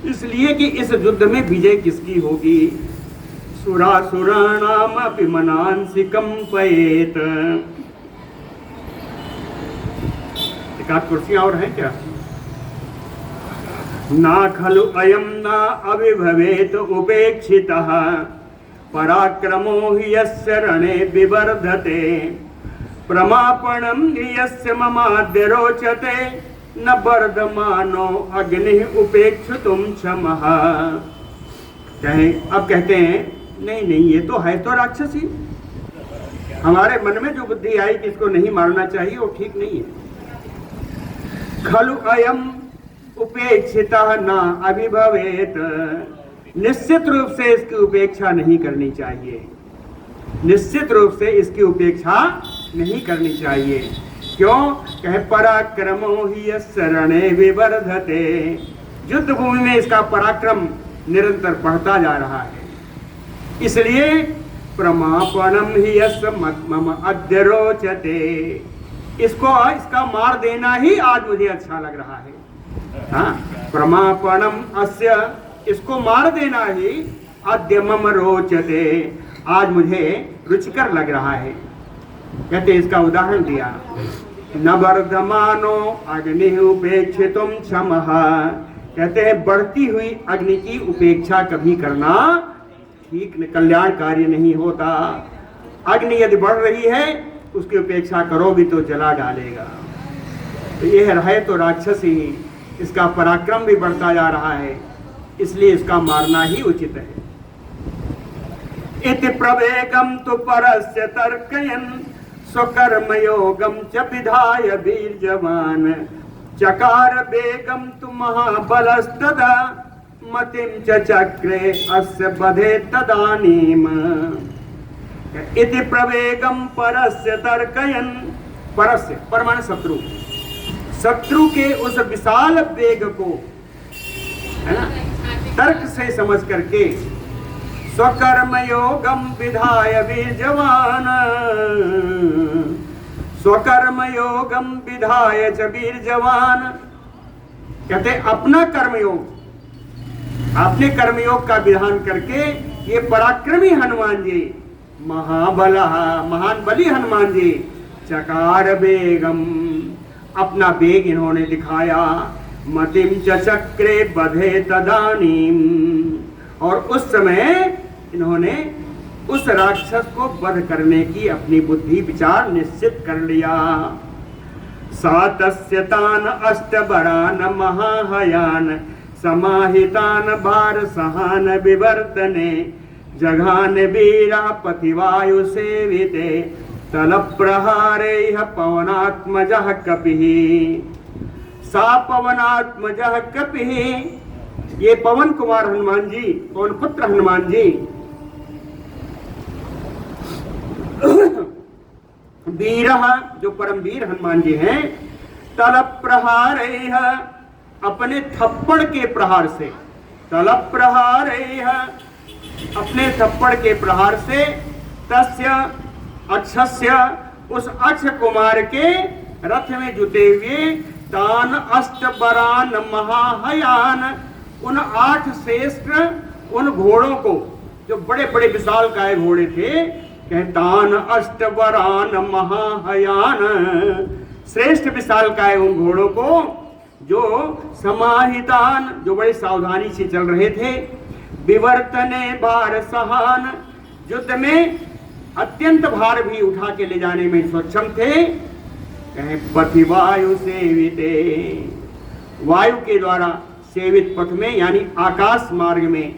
A: इसलिए कि इस युद्ध में विजय किसकी होगी। सुरासुराणाम अपि मनांसि कंपयेत। एक आध कुर्सियां और हैं क्या? ना खलु अयम ना अविभवेत उपेक्षितः पराक्रमो हि यस्य रणे विवर्धते प्रमापणं हि यस्य ममाद्य रोचते न वर्धमानो अग्निः उपेक्षितुं क्षमः। अब कहते हैं नहीं ये तो है तो राक्षसी, हमारे मन में जो बुद्धि आई कि इसको नहीं मारना चाहिए वो ठीक नहीं है। खलु अयम उपेक्षितः न अभिभवेत, निश्चित रूप से इसकी उपेक्षा नहीं करनी चाहिए, निश्चित रूप से इसकी उपेक्षा नहीं करनी चाहिए। क्यों? कहे पराक्रमो हि यस्य रणे विवर्धते, युद्ध भूमि में इसका पराक्रम निरंतर बढ़ता जा रहा है, इसलिए प्रमापणम हि यस्य मम अद्य रोचते, इसका मार देना ही आज मुझे अच्छा लग रहा है। हाँ, प्रमापणम अस्य, इसको मार देना ही अद्य मम रोचते, आज मुझे रुचिकर लग रहा है। कहते इसका उदाहरण दिया, न वर्धमानो अग्नि उपेक्षितुम क्षमः, कहते हैं बढ़ती हुई अग्नि की उपेक्षा कभी करना ठीक कल्याणकारी नहीं होता। अग्नि यदि बढ़ रही है उसकी उपेक्षा करोगी तो जला डालेगा। तो यह रहे तो राक्षस ही, इसका पराक्रम भी बढ़ता जा रहा है, इसलिए इसका मारना ही उचित है। इति प्रवेगम तु परस्य तर्कयन् स्वकर्म योगम च विधाय वीर्यवान् चकार वेगम तु महाबलस्तदा मतिं च चक्रे अस्य बधे तदानीम। इति प्रवेगम परस्य तर्कयन, परस्य परमाणु शत्रु, शत्रु के उस विशाल वेग को, है ना, तर्क से समझ करके स्वकर्म योगम विधाय वीर जवान, स्वकर्म योगम विधाय च वीर जवान, कहते अपना कर्मयोग, अपने कर्मयोग का विधान करके ये पराक्रमी हनुमान जी, महाबला महान बली हनुमान जी, चकार बेगम, अपना वेग इन्होंने दिखाया, मतिम च चक्रे बधे तदानीम, और उस समय इन्होंने उस राक्षस को वध करने की अपनी बुद्धि विचार निश्चित कर लिया। सातस्य तान अष्टबरान महाहयान समाहितान भार सहान विवर्तने जघान वीरा पतिवायु सेविते तल प्रहारेह पवनात्मजः कपिः, सा पवनात्मजः कपिः, ये पवन कुमार हनुमान जी, पवन पुत्र हनुमान जी वीरः, जो परम वीर हनुमान जी हैं, तल प्रहारेह, अपने थप्पड़ के प्रहार से, तल प्रहारेह, अपने थप्पड़ के प्रहार से, तस्य अक्षस्य, उस अक्ष कुमार के रथ में जुटे हुए, तान अष्टबरान महाहयान, उन 8 श्रेष्ठ उन घोड़ों को, जो बड़े बड़े विशालकाय घोड़े थे, कहतान अष्टबरान महाहयान, श्रेष्ठ विशालकाय उन घोड़ों को जो समाहितान, जो बड़े सावधानी से चल रहे थे, विवर्तने भार सहान, युद्ध में अत्यंत भार भी उठा के ले जाने में सक्षम थे, कहे पथिवायु सेविते, वायु के द्वारा सेवित पथ में यानी आकाश मार्ग में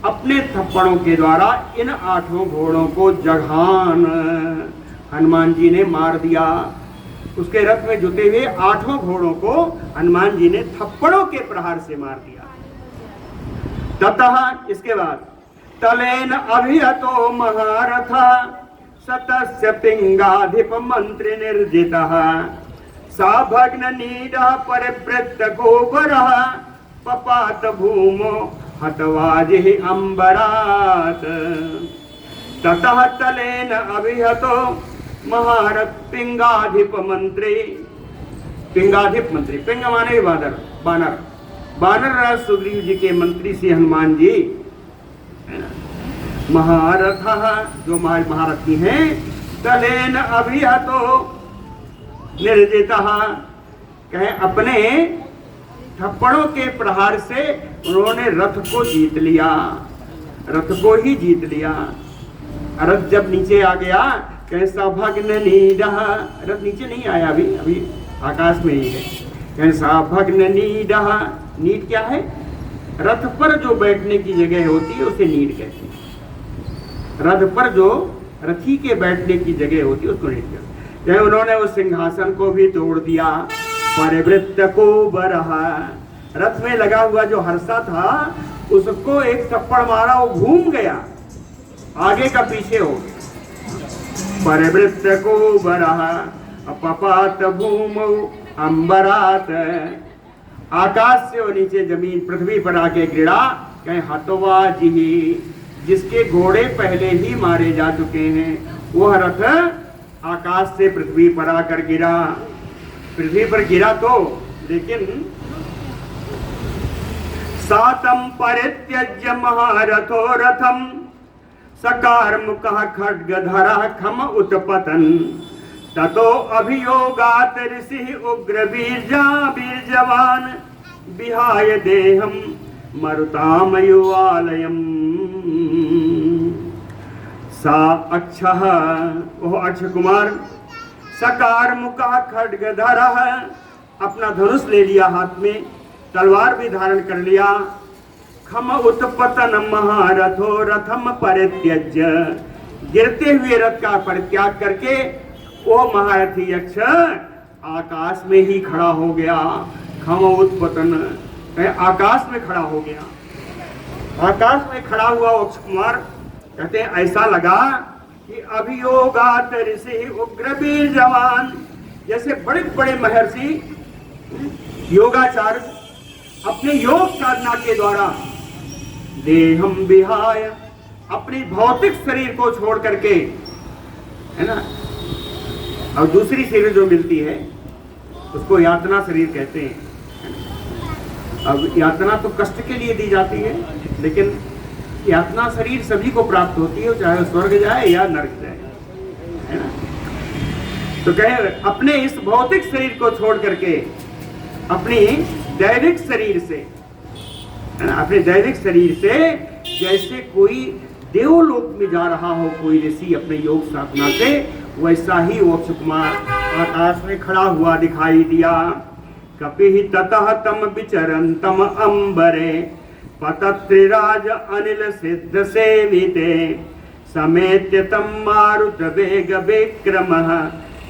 A: अपने थप्पड़ों के द्वारा इन 8 घोड़ों को जघान, हनुमान जी ने मार दिया। उसके रथ में जुटे हुए 8 घोड़ों को हनुमान जी ने थप्पड़ों के प्रहार से मार दिया। ततः, इसके बाद, तलेन अभिहतो महारथा सतस्य पिंगाधिप मंत्री निर्जितः, सा भग्न नीडः परिवृत्त गोबरः पपात भूमो हतवाजिः अंबरात्। ततः तलेन अभिहतो महारथ पिंगाधिप मंत्री, पिंगाधिप मंत्री, पिंग माने बानर, बानर, बानर राज सुग्रीव जी के मंत्री से हनुमान जी, महारथ, जो महारथी हैं, तलेन अभिहतो निर्जितः, कहे अपने थप्पड़ों के प्रहार से उन्होंने रथ को जीत लिया, रथ को ही जीत लिया। रथ जब नीचे आ गया, कहे सभग्न नीडः, रथ नीचे नहीं आया अभी, अभी आकाश में ही है, कहे सभग्न नीडः, नीड क्या है? रथ पर जो बैठने की जगह होती है उसे नीड कहते हैं। रथ पर जो रथी के बैठने की जगह होती है उसको नीड कहते हैं। उन्होंने उस सिंहासन को भी तोड़ दिया, परिवृत्त को बरहा, रथ में लगा हुआ जो हर्षा था उसको एक थप्पड़ मारा, वो घूम गया, आगे का पीछे हो गया। परिवृत्त को बरहा पपात भूमौ अंबरात, आकाश से और नीचे जमीन पृथ्वी पर आके गिरा, कहे हतवाजिहि, जिसके घोड़े पहले ही मारे जा चुके हैं, वह रथ आकाश से पृथ्वी पर आकर गिरा। पृथ्वी पर गिरा तो, लेकिन सातम परित्यज्य महारथो रथम सकारमुखः खड्गधरः खम उत्पतन, ततो अभियोगात् ऋषिः उग्र वीरजवान विहाय देहम मरुतामयुवालयम्। सा अक्षः, वह अक्ष कुमार, सकार मुखः खड्गधरः, अपना धनुष ले लिया हाथ में, तलवार भी धारण कर लिया। खम उत्पतन महारथो रथम परित्यज्य, गिरते हुए रथ का परित्याग करके वो महारथी यक्ष आकाश में ही खड़ा हो गया। खम उत्पतन, आकाश में खड़ा हो गया। आकाश में खड़ा हुआ अक्ष कुमार, कहते हैं ऐसा लगा कि अभियोगात ऋषि उग्र वीर जवान, जैसे बड़े बड़े महर्षि योगाचार्य अपने योग साधना के द्वारा देहम विहाय, अपनी भौतिक शरीर को छोड़ करके, है ना, और दूसरी शरीर जो मिलती है उसको यातना शरीर कहते हैं। अब यातना तो कष्ट के लिए दी जाती है, लेकिन यातना शरीर सभी को प्राप्त होती है, चाहे स्वर्ग जाए या नरक जाए, है ना। तो कहे अपने इस भौतिक शरीर को छोड़ करके अपनी दैविक शरीर से, है ना, अपने दैविक शरीर से जैसे कोई देवलोक में जा रहा हो कोई ऋषि अपने योग साधना से, वैसा ही वो अक्षय कुमार आकाश में खड़ा हुआ दिखाई दिया। कपिहि ततः तम विचरन्तम अंबरे पतत्रिराज अनिल सिद्ध सेविते समेत्य तम मारुत वेग विक्रमः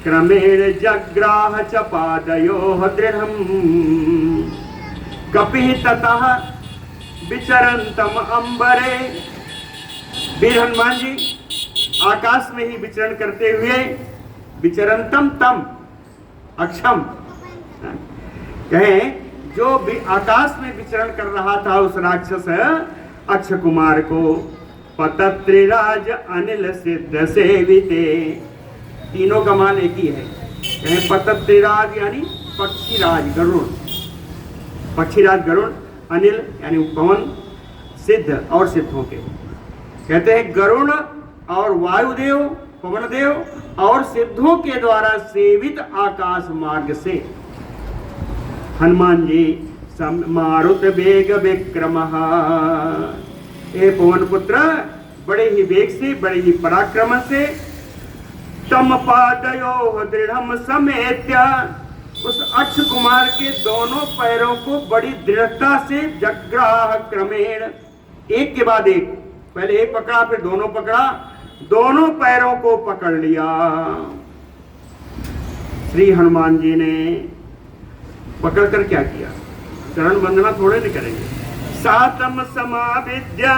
A: क्रमेण जग्राह च पादयोः दृढ़म्। कपिहि ततः विचरन्तम अंबरे, वीर हनुमान जी आकाश में ही विचरण करते हुए, विचरंतम तम अक्षम, कहें जो भी आकाश में विचरण कर रहा था उस राक्षस अक्षय कुमार को, पतत्रिराज अनिल सिद्ध सेविते, तीनों का मान एक ही है। कहें पतत्रिराज यानी पक्षीराज गरुड़, पक्षीराज गरुड़, अनिल यानी पवन, सिद्ध और सिद्धों के, कहते हैं गरुड़ और वायुदेव पवनदेव और सिद्धों के द्वारा सेवित आकाश मार्ग से हनुमान जी मारुत वेग विक्रमः, हे पवन पुत्र बड़े ही वेग से, बड़े ही पराक्रम से, तम पादयोः दृढ़म समेत्य, उस अक्षय कुमार के दोनों पैरों को बड़ी दृढ़ता से जग्राह क्रमेण, एक के बाद एक, पहले एक पकड़ा फिर दोनों पकड़ा, दोनों पैरों को पकड़ लिया। श्री हनुमान जी ने पकड़ कर क्या किया, चरण वंदना थोड़े नहीं करेंगे। सातम समाविद्य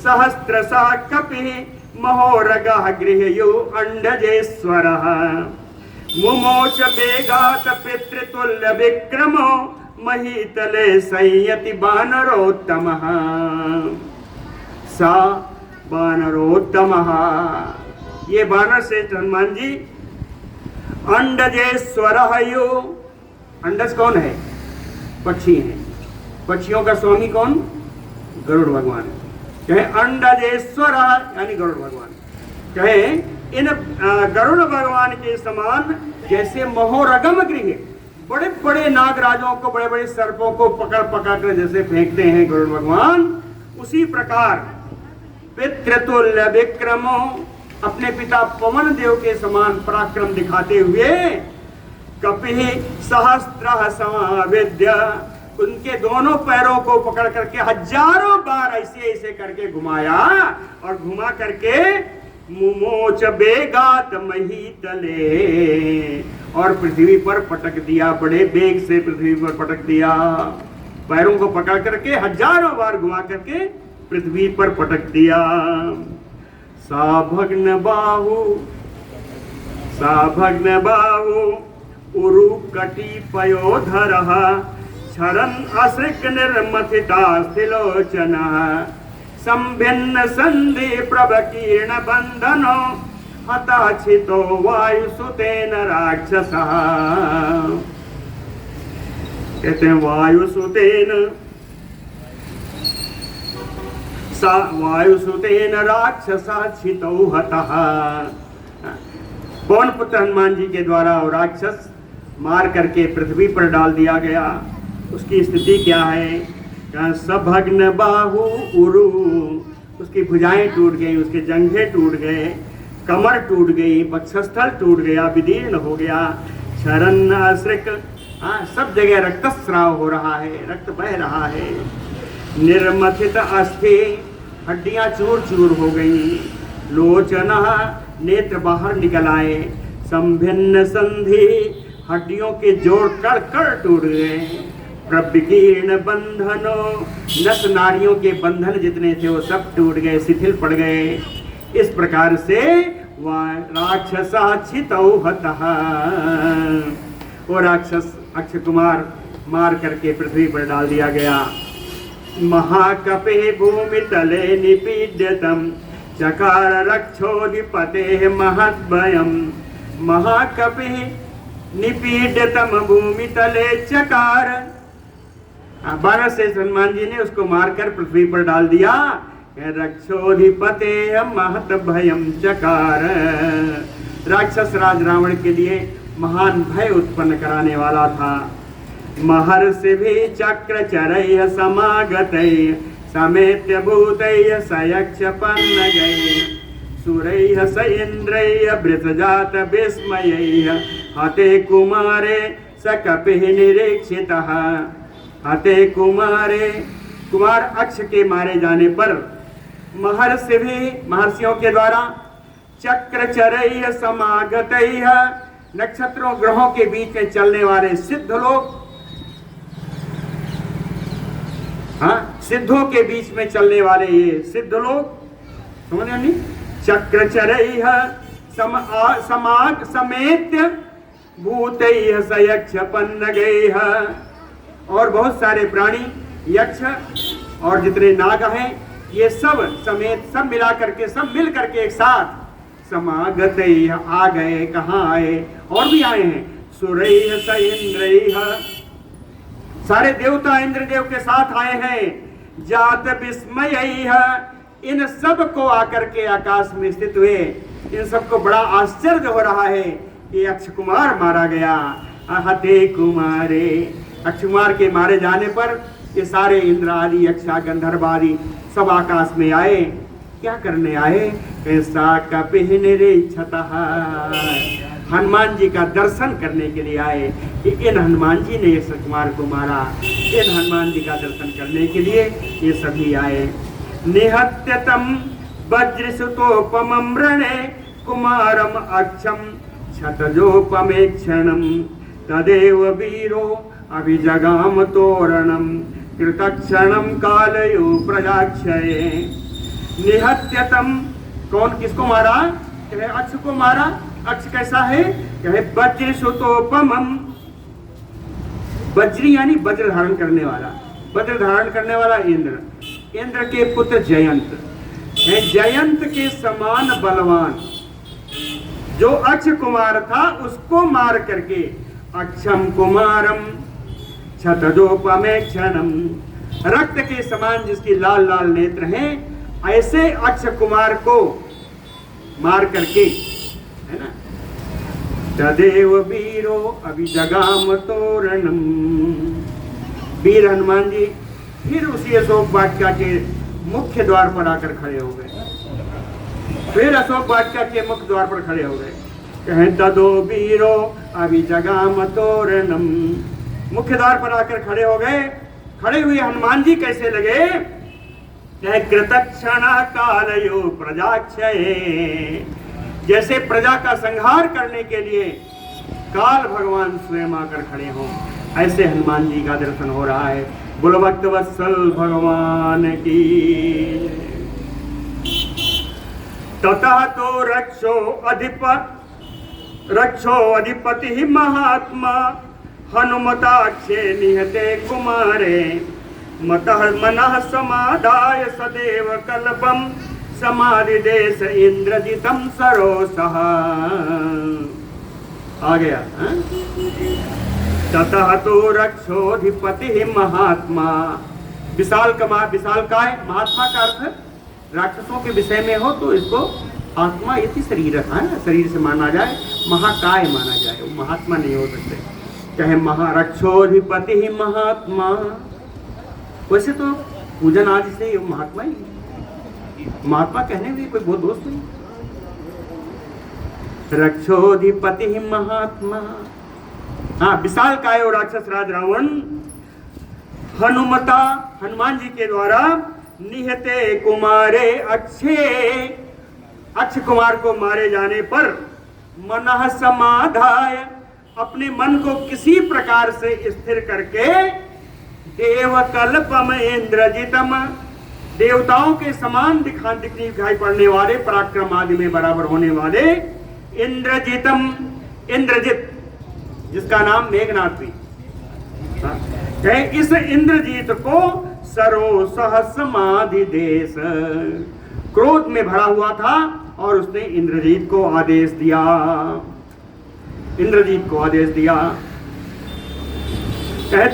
A: सहस्त्रसा कपिः महोरगः गृह्यो अंडजेश्वरः मुमोच वेगात् पितृतुल्य विक्रमो महीतले संयति वानरोत्तमः। सा वानरोत्तमः, ये वानर से हनुमान जी अंडजेश्वरः यो, अंडज कौन है, पक्षी हैं, पक्षियों का स्वामी कौन, गरुड़ भगवान है। कहे अंडजेश्वर यानी गरुड़ भगवान, कहे इन गरुड़ भगवान के समान जैसे महोरगम गृह, बड़े बड़े नागराजों को, बड़े बड़े सर्पों को पकड़ पकड़ कर जैसे फेंकते हैं गरुड़ भगवान, उसी प्रकार पितृतुल्य विक्रमो, अपने पिता पवन देव के समान पराक्रम दिखाते हुए, कपिः सहस्त्रः समाविद्य, उनके दोनों पैरों को पकड़ करके हजारों बार ऐसे ऐसे करके घुमाया और घुमा करके मुमोच बेगात महीतले, और पृथ्वी पर पटक दिया, बड़े वेग से पृथ्वी पर पटक दिया, पैरों को पकड़ करके हजारों बार घुमा करके पृथ्वी पर पटक दिया। साभग्न बाहु उरु कटी पयोधरः क्षरन् अश्रिक निर्मथिता स्थिलोचनः संभिन्न संधि प्रभकीर्ण बंधनो हताचितो वायुसुतेन राक्षसः। कहते हैं वायुसुतेन राक्षसा छितौ हतः, पवन पुत्र हनुमान जी के द्वारा और राक्षस मार करके पृथ्वी पर डाल दिया गया। उसकी स्थिति क्या है, सभग्न बाहु उरु, उसकी भुजाएं टूट गई, उसके जंघे टूट गए, कमर टूट गई, वक्षस्थल टूट गया, विदीर्ण हो गया, शरण अश्रिक, सब जगह रक्तस्राव हो रहा है, रक्त बह रहा है, निर्मथित अस्थि, हड्डियां चूर चूर हो गई, लोचन, नेत्र बाहर निकल आए, संभिन्न संधि, हड्डियों के जोड़ कड़ कड़ टूट गए, प्रविकीर्ण बंधनों, नस नाड़ियों के बंधन जितने थे वो सब टूट गए, शिथिल पड़ गए। इस प्रकार से राक्षसाचितौ हतः। वो राक्षस अक्ष कुमार मार करके पृथ्वी पर डाल दिया गया। महाकपे भूमि तले निपीड्यतम चकार रक्षोधिपते महद्भयम्। महाकपे निपीड्यतम भूमि तले चकार। बानर से हनुमान जी ने उसको मारकर पृथ्वी पर डाल दिया। रक्षोधिपते महत भयम चकार। राक्षस राज रावण के लिए महान भय उत्पन्न कराने वाला था। महर्षि भी चक्र चरैः समागतैः समेत्य भूतैः सयक्ष पन्नगैः सुरैः स इन्द्रैः वृषजात विस्मयैः हते कुमारे स कपिः निरीक्षितः। हते कुमारे, कुमार अक्ष के मारे जाने पर महर्षि भी, महर्षियों के द्वारा चक्र चरैः समागतैः, नक्षत्रों ग्रहों के बीच में चलने वाले सिद्ध लोग, हाँ सिद्धों के बीच में चलने वाले ये सिद्ध लोग, समझे नहीं? चक्र चरैः समाग समेत्य भूतैः सयक्ष पन्नगैः। और बहुत सारे प्राणी, यक्ष और जितने नाग हैं, ये सब समेत, सब मिला करके, सब मिल करके एक साथ समागतैः आ गए। कहाँ आए? और भी आए हैं। सुरैः स इंद्रैः, सारे देवता इंद्रदेव के साथ आए हैं। जात विस्मयैः, इन सब को आकर के आकाश में स्थित हुए। इन सबको बड़ा आश्चर्य हो रहा है कि अक्ष कुमार मारा गया। हते कुमारे, अक्ष कुमार के मारे जाने पर ये सारे इंद्र आदि, यक्षा, गंधर्व आदि सब आकाश में आए। क्या करने आए? ऐसा कपिः निरीक्षतः, हनुमान जी का दर्शन करने के लिए आए। इन हनुमान जी ने अक्ष कुमार को मारा। इन हनुमान जी का दर्शन करने के लिए ये सभी आए। निहत्यतम वज्रसुतोपमं रणे कुमारम अक्षम क्षतजोपमेक्षणम तदेव वीरो अभिजगाम तोरणम कृतक्षणम कालयो प्रजाक्षये। निहत्यतम, कौन किसको मारा? कहे अक्ष को मारा। अक्ष कैसा है? कहे वज्रसुतोपमं, वज्री यानी वज्र धारण करने वाला, वज्र धारण करने वाला इंद्र, इंद्र के पुत्र जयंत है। जयंत के समान बलवान जो अक्ष कुमार था, उसको मार करके अक्षम कुमारम क्षतजोपमेक्षणम, रक्त के समान जिसकी लाल लाल नेत्र हैं, ऐसे अक्ष कुमार को मार करके, है ना, तदेव वीरो अभिजगाम तोरणम। वीर हनुमान जी फिर उसी अशोक वाटिका के मुख्य द्वार पर आकर खड़े हो गए। फिर अशोक वाटिका के मुख्य द्वार पर खड़े हो गए। कहें तदो वीरो अभिजगाम तोरणम, मुख्य द्वार पर आकर खड़े हो गए। खड़े हुए हनुमान जी कैसे लगे? कृतक्षण कालयो प्रजाक्षये, जैसे प्रजा का संहार करने के लिए काल भगवान स्वयं आकर खड़े हों, ऐसे हनुमान जी का दर्शन हो रहा है। बोलो भक्त वत्सल भगवान की। ततः तो रक्षो अधिपति महात्मा हनुमताक्षे निहते कुमारे मतः मनः समादाय सदेव कल्पम समाधि देश इंद्रजितम सरोसः। आ गया। ततः तो रक्षोधिपति महात्मा, विशाल काय, महात्मा का अर्थ राक्षसों के विषय में हो तो इसको आत्मा यदि शरीर है, शरीर से माना जाए, महाकाय माना जाए, वो महात्मा नहीं हो सकते। कहे महारक्षोधिपति महात्मा, वैसे तो पूजन आदि से महात्मा ही, महात्मा कहने में कोई बहुत दोष नहीं। रक्षोधिपति महात्मा, हाँ, विशाल काय और राक्षस राज रावण हनुमता, हनुमान जी के द्वारा निहते कुमारे अक्ष कुमार को मारे जाने पर मनः समाधाय, अपने मन को किसी प्रकार से स्थिर करके देवकल्पम इंद्रजितम, देवताओं के समान दिखाई पड़ने वाले, पराक्रम आदि में बराबर होने वाले इंद्रजित जिसका नाम मेघनाथ भी, इस इंद्रजीत को सरोसह समाधि देश, क्रोध में भरा हुआ था और उसने इंद्रजीत को आदेश दिया, इंद्रजीत को आदेश दिया,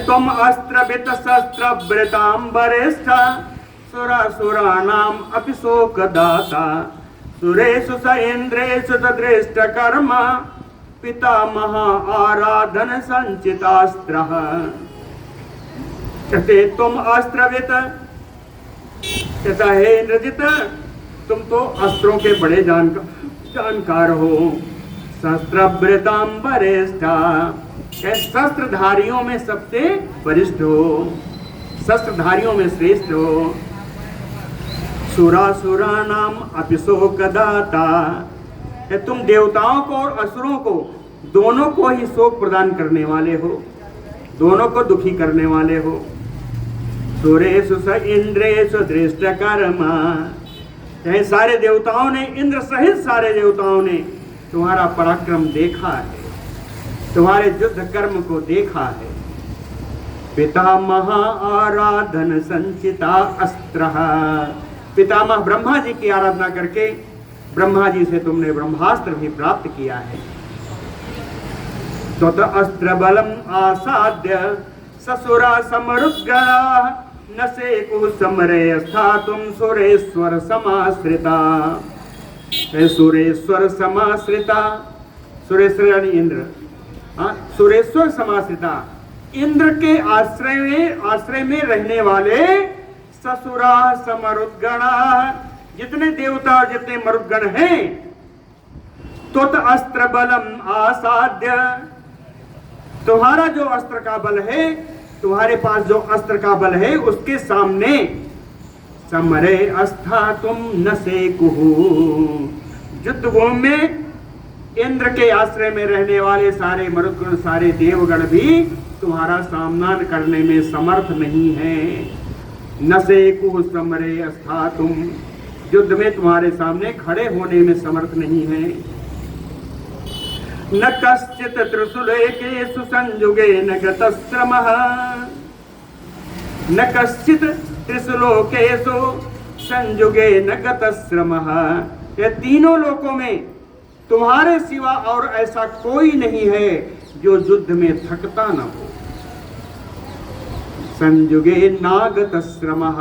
A: तुम अस्त्रवित शस्त्र वृतांबरेष्ठ सुरासुराणाम अपि शोकदाता सुरेषु स इंद्रेषु तदृष्ट कर्म पितामह आराधन संचितास्त्रः। कहते तुम अस्त्रवित, कहता है इंद्रजित तुम तो अस्त्रों के बड़े जानकार हो। शस्त्रवृतांबरेष्ठा, शस्त्रधारियों में सबसे वरिष्ठ हो, शस्त्रधारियों में श्रेष्ठ हो। सुरासुरा नाम अपि शोकदाता, तुम देवताओं को और असुरों को दोनों को ही शोक प्रदान करने वाले हो, दोनों को दुखी करने वाले हो। सुरेषु स इंद्रेषु दृष्ट कर्मा, सारे देवताओं ने, इंद्र सहित सारे देवताओं ने तुम्हारा पराक्रम देखा है, तुम्हारे युद्ध कर्म को देखा है। पितामह आराधन संचिता अस्त्र, पितामह ब्रह्मा जी की आराधना करके ब्रह्मा जी से तुमने ब्रह्मास्त्र भी प्राप्त किया है। तो अस्त्र बलम आसाद्य ससुरा समरुद्गणा न से को समरे स्थातुम सुरेश्वर समाश्रिता। सुरेश्वर समाश्रिता, सुरेश्वर यानी इंद्र, सुरेश्वर समाश्रिता, इंद्र के आश्रय में रहने वाले ससुरा समरुद्गणा, जितने देवता और जितने मरुद्गण हैं, तो अस्त्र बलम आसाद्य, तुम्हारा जो अस्त्र का बल है, तुम्हारे पास जो अस्त्र का बल है उसके सामने समरे अस्था तुम न से कुहू, युद्ध भूमि में इंद्र के आश्रय में रहने वाले सारे मरुद्गण, सारे देवगण भी तुम्हारा सामना करने में समर्थ नहीं है। न से कुहू समरे अस्था तुम, युद्ध में तुम्हारे सामने खड़े होने में समर्थ नहीं है। न कश्चित त्रिशूलेकेषु संयुगेन गतश्रमः, न कश्चित त्रिशूलोकेषु संयुगेन गतश्रमः, ये तीनों लोकों में तुम्हारे सिवा और ऐसा कोई नहीं है जो युद्ध में थकता न हो। संयुगे नागतश्रमः,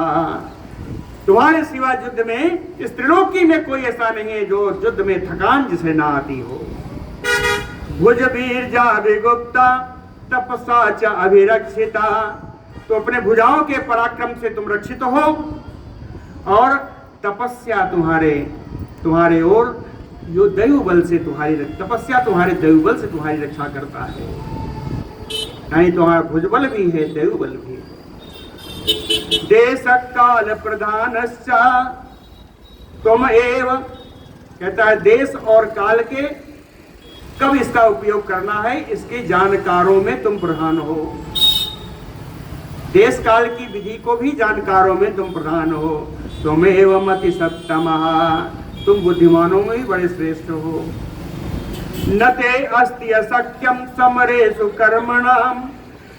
A: तुम्हारे सिवा युद्ध में इस त्रिलोकी में कोई ऐसा नहीं है जो युद्ध में थकान जिसे ना आती हो। भुज वीर जाविगुप्ता तपसा च अभिरक्षिता, तो अपने भुजाओं के पराक्रम से तुम रक्षित हो और तपस्या तुम्हारे ओर जो दैव बल से तपस्या तुम्हारे दैव बल से तुम्हारी रक्षा करता है। नहीं तुम्हारा भुजबल भी है, दैव बल भी है। देश काल प्रधानश्च तुम एव, कहता है देश और काल के कब इसका उपयोग करना है इसके जानकारों में तुम प्रधान हो। देश काल की विधि को भी जानकारों में तुम प्रधान हो। तुमेव मति सत्तमः, तुम बुद्धिमानों में ही बड़े श्रेष्ठ हो। न ते अस्ति अशक्यम समरेषु कर्मणाम,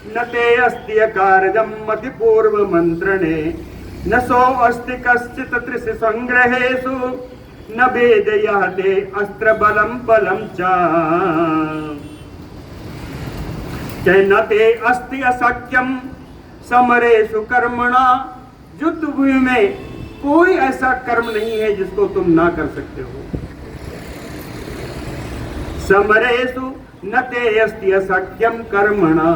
A: न ते अस्ति अकार्यम मति पूर्व मंत्रणे, न सो अस्ति कश्चित् त्रिषु संग्रहेषु, न वेदयते अस्त्र बलम बलम च। न ते अस्ति अशक्यम समरेषु कर्मणा, युद्ध भूमि में कोई ऐसा कर्म नहीं है जिसको तुम ना कर सकते हो। समरेषु न ते अस्ति अशक्यम कर्मणा,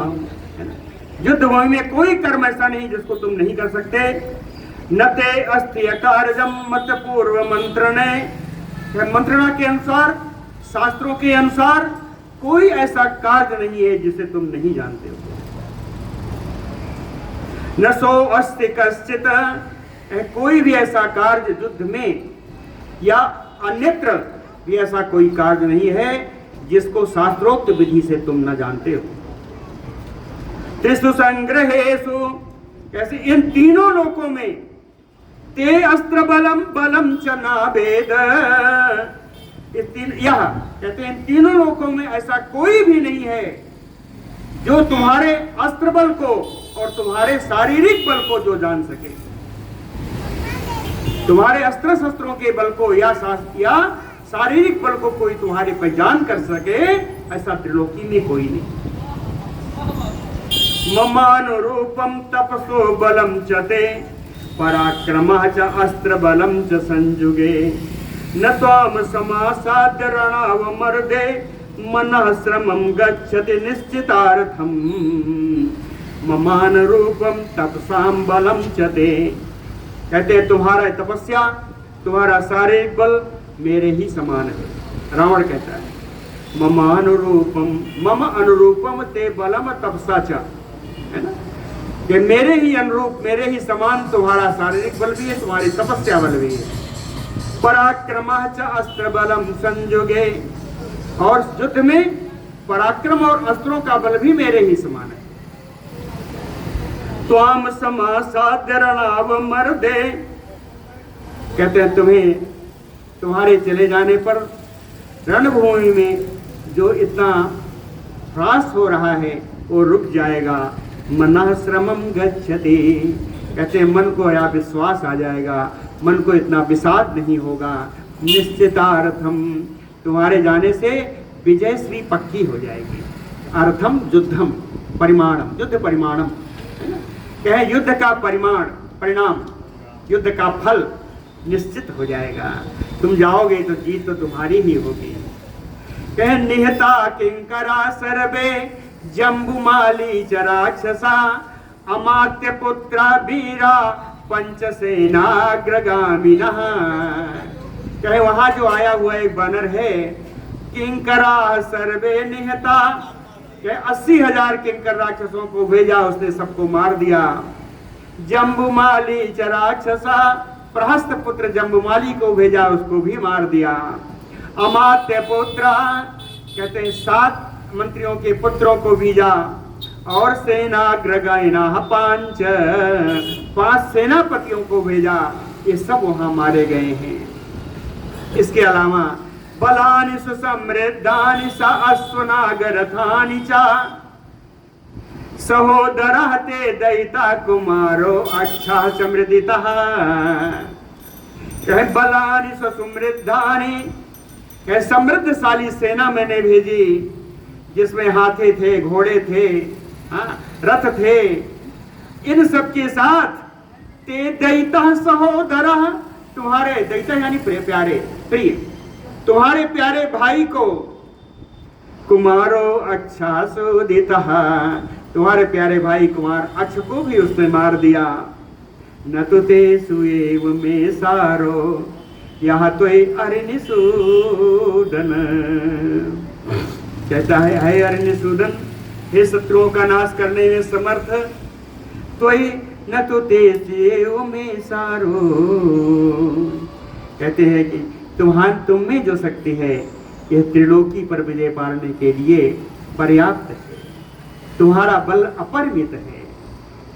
A: युद्ध भूमि में कोई कर्म ऐसा नहीं जिसको तुम नहीं कर सकते। न ते अस्ति अकार्यम मत पूर्व मंत्रणे, मंत्रणा के अनुसार, शास्त्रों के अनुसार कोई ऐसा कार्य नहीं है जिसे तुम नहीं जानते हो। न सो अस्ति कश्चित्, कोई भी ऐसा कार्य युद्ध में या अन्यत्र भी ऐसा कोई कार्य नहीं है जिसको शास्त्रोक्त विधि से तुम न जानते हो। त्रिषु संग्रहेषु, कैसे इन तीनों लोकों में ते अस्त्र बलम बलम च नावेद। यह कहते हैं तीनों लोकों में ऐसा कोई भी नहीं है जो तुम्हारे अस्त्र बल को और तुम्हारे शारीरिक बल को जो जान सके। तुम्हारे अस्त्र शस्त्रों के बल को या शारीरिक बल को कोई तुम्हारी पहचान कर सके, ऐसा त्रिलोकी में कोई नहीं। ममानुरूपम तपसो बलम चते पराक्रमः च अस्त्र बलम च संयुगे न त्वाम समासाद्य रणवमर्दे मनः श्रमं गच्छति निश्चितार्थम। ममानुरूपम तपसाम बलम चते, कहते हैं तुम्हारा तपस्या, तुम्हारा शारीरिक बल मेरे ही समान है। रावण कहता है मम अनुरूपम ते बलम तपसा च, है ना, कि मेरे ही अनुरूप मेरे ही समान तुम्हारा शारीरिक बल भी है, तुम्हारी तपस्या बल भी है। पराक्रमः च अस्त्र बलम संयुगे, और युद्ध में पराक्रम और अस्त्रों का बल भी मेरे ही समान है। त्वाम समासाद्य रणवमर्दे, कहते हैं तुम्हें तुम्हारे चले जाने पर रणभूमि में जो इतना ह्रास हो रहा है वो रुक जाएगा। मनः श्रमं गच्छति, कहते हैं मन को या विश्वास आ जाएगा, मन को इतना विषाद नहीं होगा। निश्चितार्थम, तुम्हारे जाने से विजयश्री पक्की हो जाएगी। अर्थम युद्धम परिमाणम, युद्ध परिमाणम, कहे युद्ध का परिणाम, युद्ध का फल निश्चित हो जाएगा। तुम जाओगे तो जीत तो तुम्हारी ही होगी। कहे निहता किंकरा सर्वे जम्बुमाली च राक्षसा अमात्य पुत्रा वीरा पंचसेनाग्रगामिनः, कहे वहां जो आया हुआ एक बानर है, किंकरा सर्वे निहता, 80,000 किंकर राक्षसों को भेजा, उसने सबको मार दिया। जम्बुमाली च राक्षसा, प्रहस्त पुत्र जम्बुमाली को भेजा, उसको भी मार दिया। अमात्य पुत्र, कहते हैं 7 मंत्रियों के पुत्रों को भेजा, और सेनाग्रगायिना 5 सेनापतियों को भेजा, ये सब वहां मारे गए हैं। इसके अलावा बलानि सुसमृद्धानि स अश्वनागरथानि च सहोदरः ते दयिता कुमारो अक्षः समृद्धितः, कहे बलानि सुसमृद्धानि, कहे समृद्धशाली सेना मैंने भेजी, जिसमें हाथी थे, घोड़े थे, रथ थे, इन सब के साथ ते दयिता सहोदरः, तुम्हारे दयिता यानी प्यारे प्रिय, तुम्हारे प्यारे भाई को, कुमारो अच्छा सुदितः, तुम्हारे प्यारे भाई कुमार अक्ष को भी उसने मार दिया। न तो ते सुएव में सारो यहाँ तो अरिनिसूदन, कहता है अरिनिसूदन, हे शत्रुओं का नाश करने में समर्थ, तो न तो ते सुएव में सारो, कहते हैं कि तुम में जो शक्ति है यह त्रिलोकी पर विजय पाने के लिए पर्याप्त है, तुम्हारा बल अपरिमित है,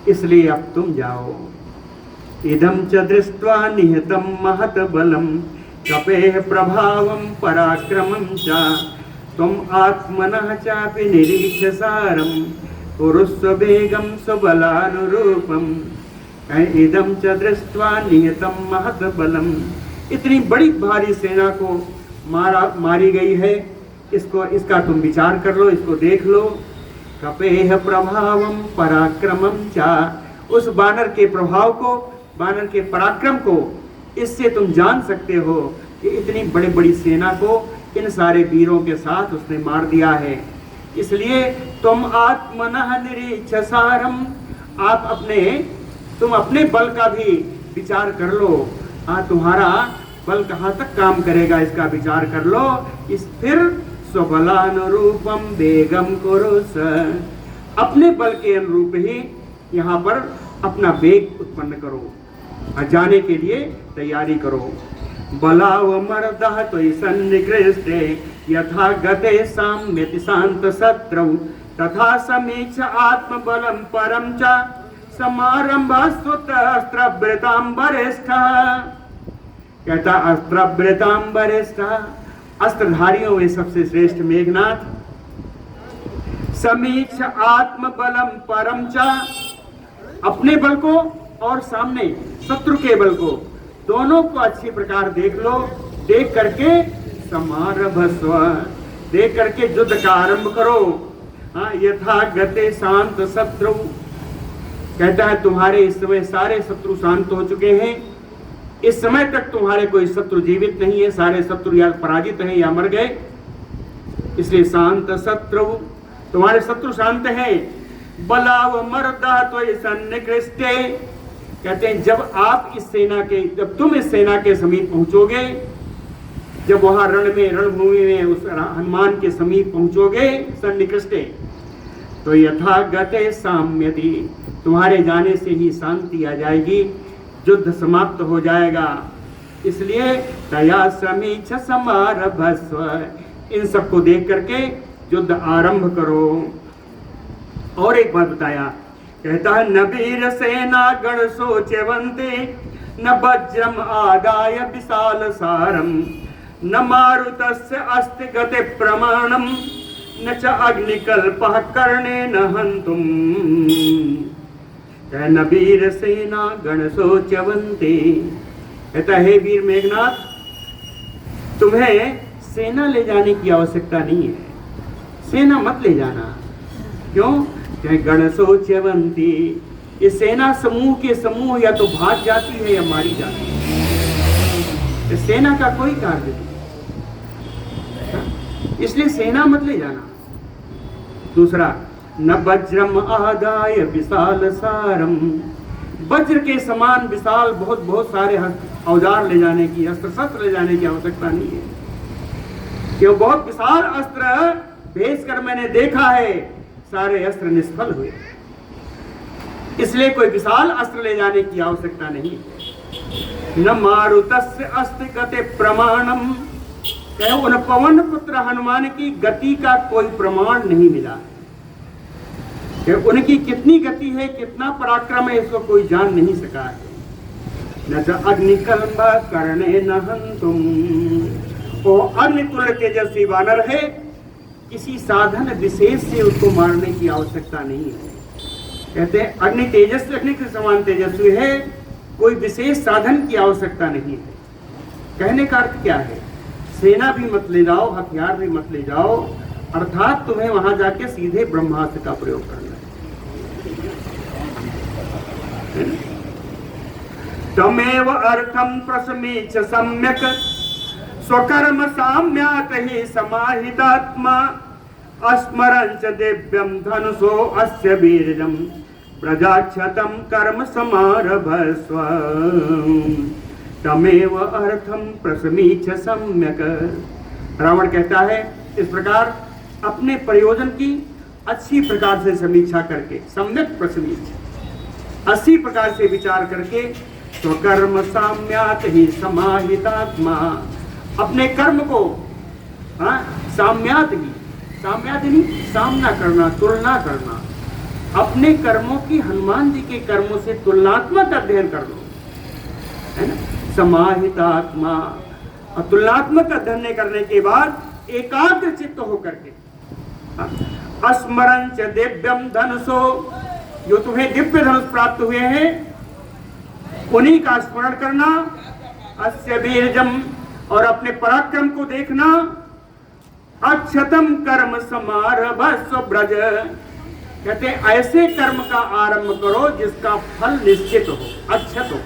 A: इसलिए अब तुम जाओ। इदं च दृष्ट्वा निहतं महत बलम कपेः प्रभावं पराक्रमं च त्वम् आत्मनः चापि निरीक्ष्य सारं कुरुस्व वेगं स्वबलानुरूपम्। इदं च दृष्ट्वा निहतं महत बलम, इतनी बड़ी भारी सेना को मारी गई है, इसका तुम विचार कर लो, इसको देख लो। कपेह प्रभावम पराक्रमम चा, उस बानर के प्रभाव को, बानर के पराक्रम को, इससे तुम जान सकते हो कि इतनी बड़ी बड़ी सेना को इन सारे वीरों के साथ उसने मार दिया है। इसलिए तुम आत्मनः निरीक्ष्य सारम, तुम अपने बल का भी विचार कर लो। तुम्हारा बल कहाँ तक काम करेगा इसका विचार कर लो। इस फिर स्वबलानुरूपम वेगम कुरुस, अपने बल के अनुरूप ही यहाँ पर अपना वेग उत्पन्न करो, जाने के लिए तैयारी करो। बलावमर्दः त्वयि सन्निकृष्टे यथा गते साम्यति शांत शत्रौ तथा समीक्ष आत्मबलं परं च समारंभ सुत अस्त्रवृतांबरिष्ठ, कहता अस्त्रवृतांबरिष्ठ, अस्त्रधारियों में सबसे श्रेष्ठ मेघनाथ। समीक्ष आत्म बलम परम च, अपने बल को और सामने शत्रु के बल को, दोनों को अच्छी प्रकार देख लो। देख करके समारभस्व, देख करके युद्ध का आरंभ करो। हाँ, यथा गते शांत शत्रु, कहता है तुम्हारे इस समय सारे शत्रु शांत हो चुके हैं। इस समय तक तुम्हारे कोई शत्रु जीवित नहीं है, सारे शत्रु या पराजित हैं या मर गए। इसलिए शांत शत्रु, तुम्हारे शत्रु शांत हैं। बलाव मर्दा तो सन्निकृष्टे, कहते हैं जब आप इस सेना के, जब तुम इस सेना के समीप पहुंचोगे, जब वहां रण में, रणभूमि में उस हनुमान के समीप पहुंचोगे, सन्निकृष्टे, तो यथा गते साम्यति, तुम्हारे जाने से ही शांति आ जाएगी, युद्ध समाप्त हो जाएगा। इसलिए तया समीक्ष समारभस्व, इन सबको देख करके युद्ध आरंभ करो। और एक बात बताया, कहता है न वीर सेना गण सोचवंते, न वज्रम आदाय विशाल सारम, न मारुतस्य अस्ति गते प्रमाणम, न च अग्निकल्पः कर्णेन हन्तुम। न वीर सेना गण सोचवंते, कहता है वीर मेघनाथ, तुम्हें सेना ले जाने की आवश्यकता नहीं है, सेना मत ले जाना। क्यों? गण सोचवंती, ये सेना समूह के समूह या तो भाग जाती है या मारी जाती है, सेना का कोई कार्य नहीं, इसलिए सेना मत ले जाना। दूसरा, न वज्रम आदाय विशाल सारम, वज्र के समान विशाल बहुत बहुत सारे औजार ले जाने की, अस्त्र शस्त्र ले जाने की आवश्यकता नहीं है। क्यों? बहुत विशाल अस्त्र भेज कर मैंने देखा है, सारे अस्त्र निष्फल हुए, इसलिए कोई विशाल अस्त्र ले जाने की आवश्यकता नहीं। न मारुतस्य अस्ति गते प्रमाणम, कहो उन पवन पुत्र हनुमान की गति का कोई प्रमाण नहीं मिला है। उनकी कितनी गति है, कितना पराक्रम है, इसको कोई जान नहीं सका है। न च अग्निकल्प कर्णेन हन्तुम, वो अग्नितुल्य तेजस्वी वानर है, किसी साधन विशेष से उसको मारने की आवश्यकता नहीं है। कहते हैं अग्नि तेजस्वी, अग्नि के समान तेजस्वी है, कोई विशेष साधन की आवश्यकता नहीं है। कहने का अर्थ क्या है? सेना भी मत ले जाओ, हथियार भी मत ले जाओ, अर्थात तुम्हें वहां जाके सीधे ब्रह्मास्त्र का प्रयोग करना है। तमेव अर्थम प्रसमीच सम्यक, स्वकर्म साम्यात ही समाहितात्मा, अस्मरंच दिव्यम धनुषो अस्य वीर्यम, प्रजाक्षतम कर्म समारभस्व। तमेव अर्थम प्रसमीच सम्यक, रावण कहता है इस प्रकार अपने प्रयोजन की अच्छी प्रकार से समीक्षा करके, सम्यक प्रसमीच, अच्छी प्रकार से विचार करके, स्वकर्म साम्यात ही समाहितात्मा, अपने कर्म को साम्यात ही, साम्यात नहीं, सामना करना, तुलना करना, अपने कर्मों की हनुमान जी के कर्मों से तुलनात्मक अध्ययन कर लो, है ना। समाहितात्मा, और तुलनात्मक अध्ययन करने के बाद एकाग्र चित्त होकर के, स्मरण च दिव्यम धनुषो, जो तुम्हें दिव्य धनुष प्राप्त हुए हैं उन्हीं का स्मरण करना, अस्य वीर्यम, और अपने पराक्रम को देखना, अक्षतम कर्म समारभस्व ब्रज, कहते ऐसे कर्म का आरंभ करो जिसका फल निश्चित हो, अक्षत हो।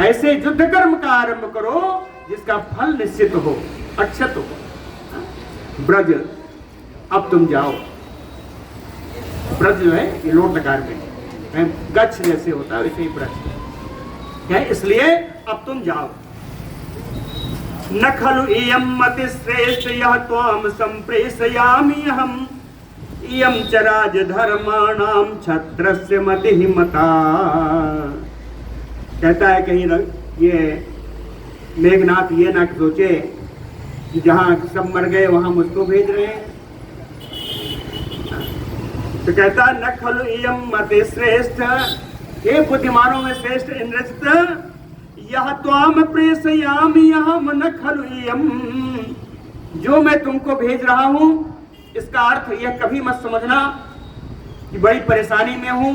A: ऐसे युद्ध कर्म का आरंभ करो जिसका फल निश्चित हो, अक्षत हो। ब्रज, अब तुम जाओ। ब्रज जो है ये लोट लकार में गच्छ जैसे होता है, वैसे ही ब्रज है, इसलिए अब तुम जाओ। न खलु इयं मति श्रेष्ठ यह त्वाम संप्रेषयामि अहम्, इयं च राजधर्माणां क्षत्रस्य मतिः मता। कहता है कहीं ये मेघनाथ ये ना सोचे कि जहाँ सब मर गए वहां मुझको भेज रहे हैं। तो कहता न खलु इयम मते श्रेष्ठ, हे बुद्धिमानों में श्रेष्ठ इंद्रजित, यह त्वाम प्रेषयामि यह न खलु इयम, जो मैं तुमको भेज रहा हूं इसका अर्थ यह कभी मत समझना कि बड़ी परेशानी में हूं,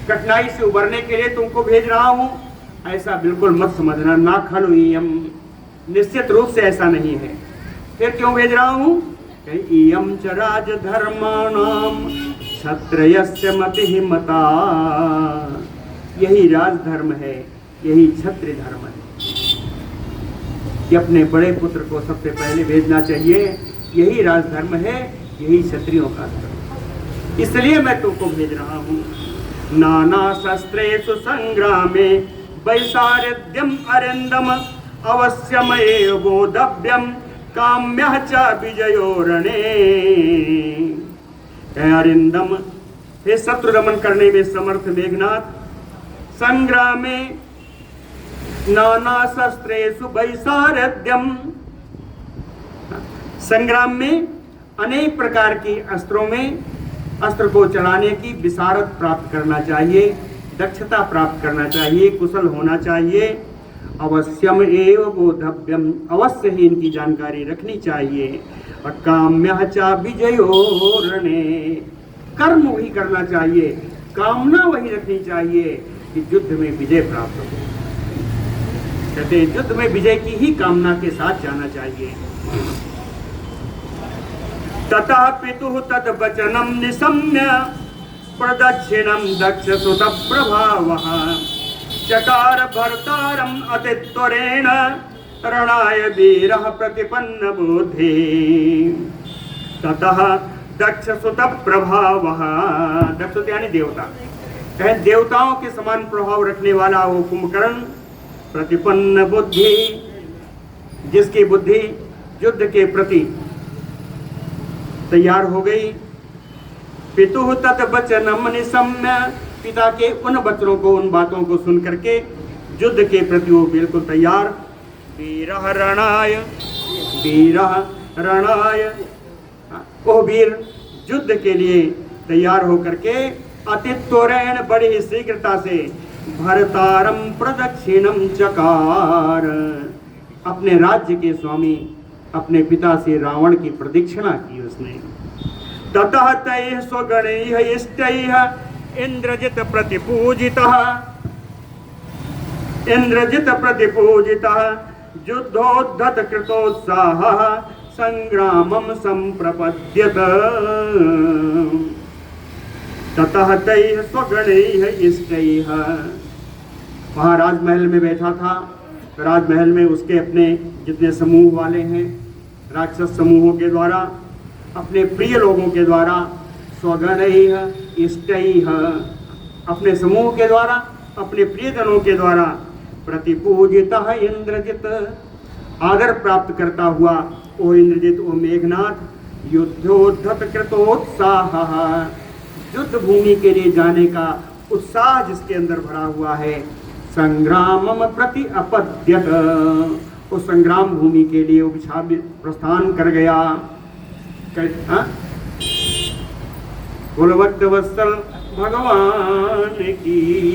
A: कठिनाई से उबरने के लिए तुमको भेज रहा हूं, ऐसा बिल्कुल मत समझना। ना खलु इयम, निश्चित रूप से ऐसा नहीं है। फिर क्यों भेज रहा हूं? इयम च राजधर्माणाम क्षत्रियस्य मतिः मता, यही राजधर्म है, यही क्षत्रिय धर्म है कि अपने बड़े पुत्र को सबसे पहले भेजना चाहिए, यही राजधर्म है, यही क्षत्रियों का धर्म, इसलिए मैं तुमको भेज रहा हूं। नाना शस्त्रेषु संग्रामे वैसारथ्यम अरिंदम अवश्यमेव बोधव्यम काम्यः च विजयो रणे। अरिंदम, हे शत्रु दमन करने में समर्थ मेघनाथ, संग्रामे नाना शस्त्रेषु वैसारथ्यम, संग्राम में अनेक प्रकार की अस्त्रों में अस्त्र को चलाने की विशारद प्राप्त करना चाहिए, दक्षता प्राप्त करना चाहिए, कुशल होना चाहिए। अवश्यम एव बोधव्यम, अवश्य ही इनकी जानकारी रखनी चाहिए। और काम्यः च विजयो रणे, कर्म वही करना चाहिए, कामना वही रखनी चाहिए कि युद्ध में विजय प्राप्त हो। कहते हैं युद्ध में विजय की ही कामना के साथ जाना चाहिए। ततः पितुः तद वचनम निशम्य प्रदक्षिणम दक्ष सुत प्रभावः चकार भर्तारम अतित्वरेण रणाय वीरः प्रतिपन्न बुद्धि। ततः दक्ष सुत प्रभावः, दक्ष यानी देवता, कहे देवताओं के समान प्रभाव रखने वाला वो कुंभकर्ण, प्रतिपन्न बुद्धि, जिसकी बुद्धि युद्ध के प्रति तैयार हो गई। पितुः तत् वचनम निशम्य, पिता के उन वचनों को, उन बातों को सुन करके युद्ध के प्रति वो बिल्कुल तैयार। वीरः रणाय, वीरः रणाय, वो वीर युद्ध के लिए तैयार होकर के अतित्वरेण, बड़ी ही शीघ्रता से भरतारम प्रदक्षिणम चकार, अपने राज्य के स्वामी अपने पिता से रावण की प्रदक्षिणा की उसने। ततः तैः स्वगणैः इष्टैः इंद्रजित प्रतिपूजितः, इंद्रजित प्रतिपूजितः युद्धोद्धत कृतोत्साहः संग्रामं संप्रपद्यत। ततः तैः स्वगणैः इष्टैः, वहाँ राजमहल में बैठा था, राजमहल में उसके अपने जितने समूह वाले हैं, राक्षस समूहों के द्वारा, अपने प्रिय लोगों के द्वारा, स्वगणैः इष्टैः, अपने समूह के द्वारा, अपने प्रियजनों के द्वारा, प्रतिपूजितः इंद्रजित, आदर प्राप्त करता हुआ ओ इंद्रजित, ओ मेघनाथ, युद्धोद्धत कृतोत्साहः, युद्ध भूमि के लिए जाने का उत्साह जिसके अंदर भरा हुआ है, संग्रामम प्रति अपद्यत, उस संग्राम भूमि के लिए प्रस्थान कर गया। बोलो भक्त वत्सल भगवान की।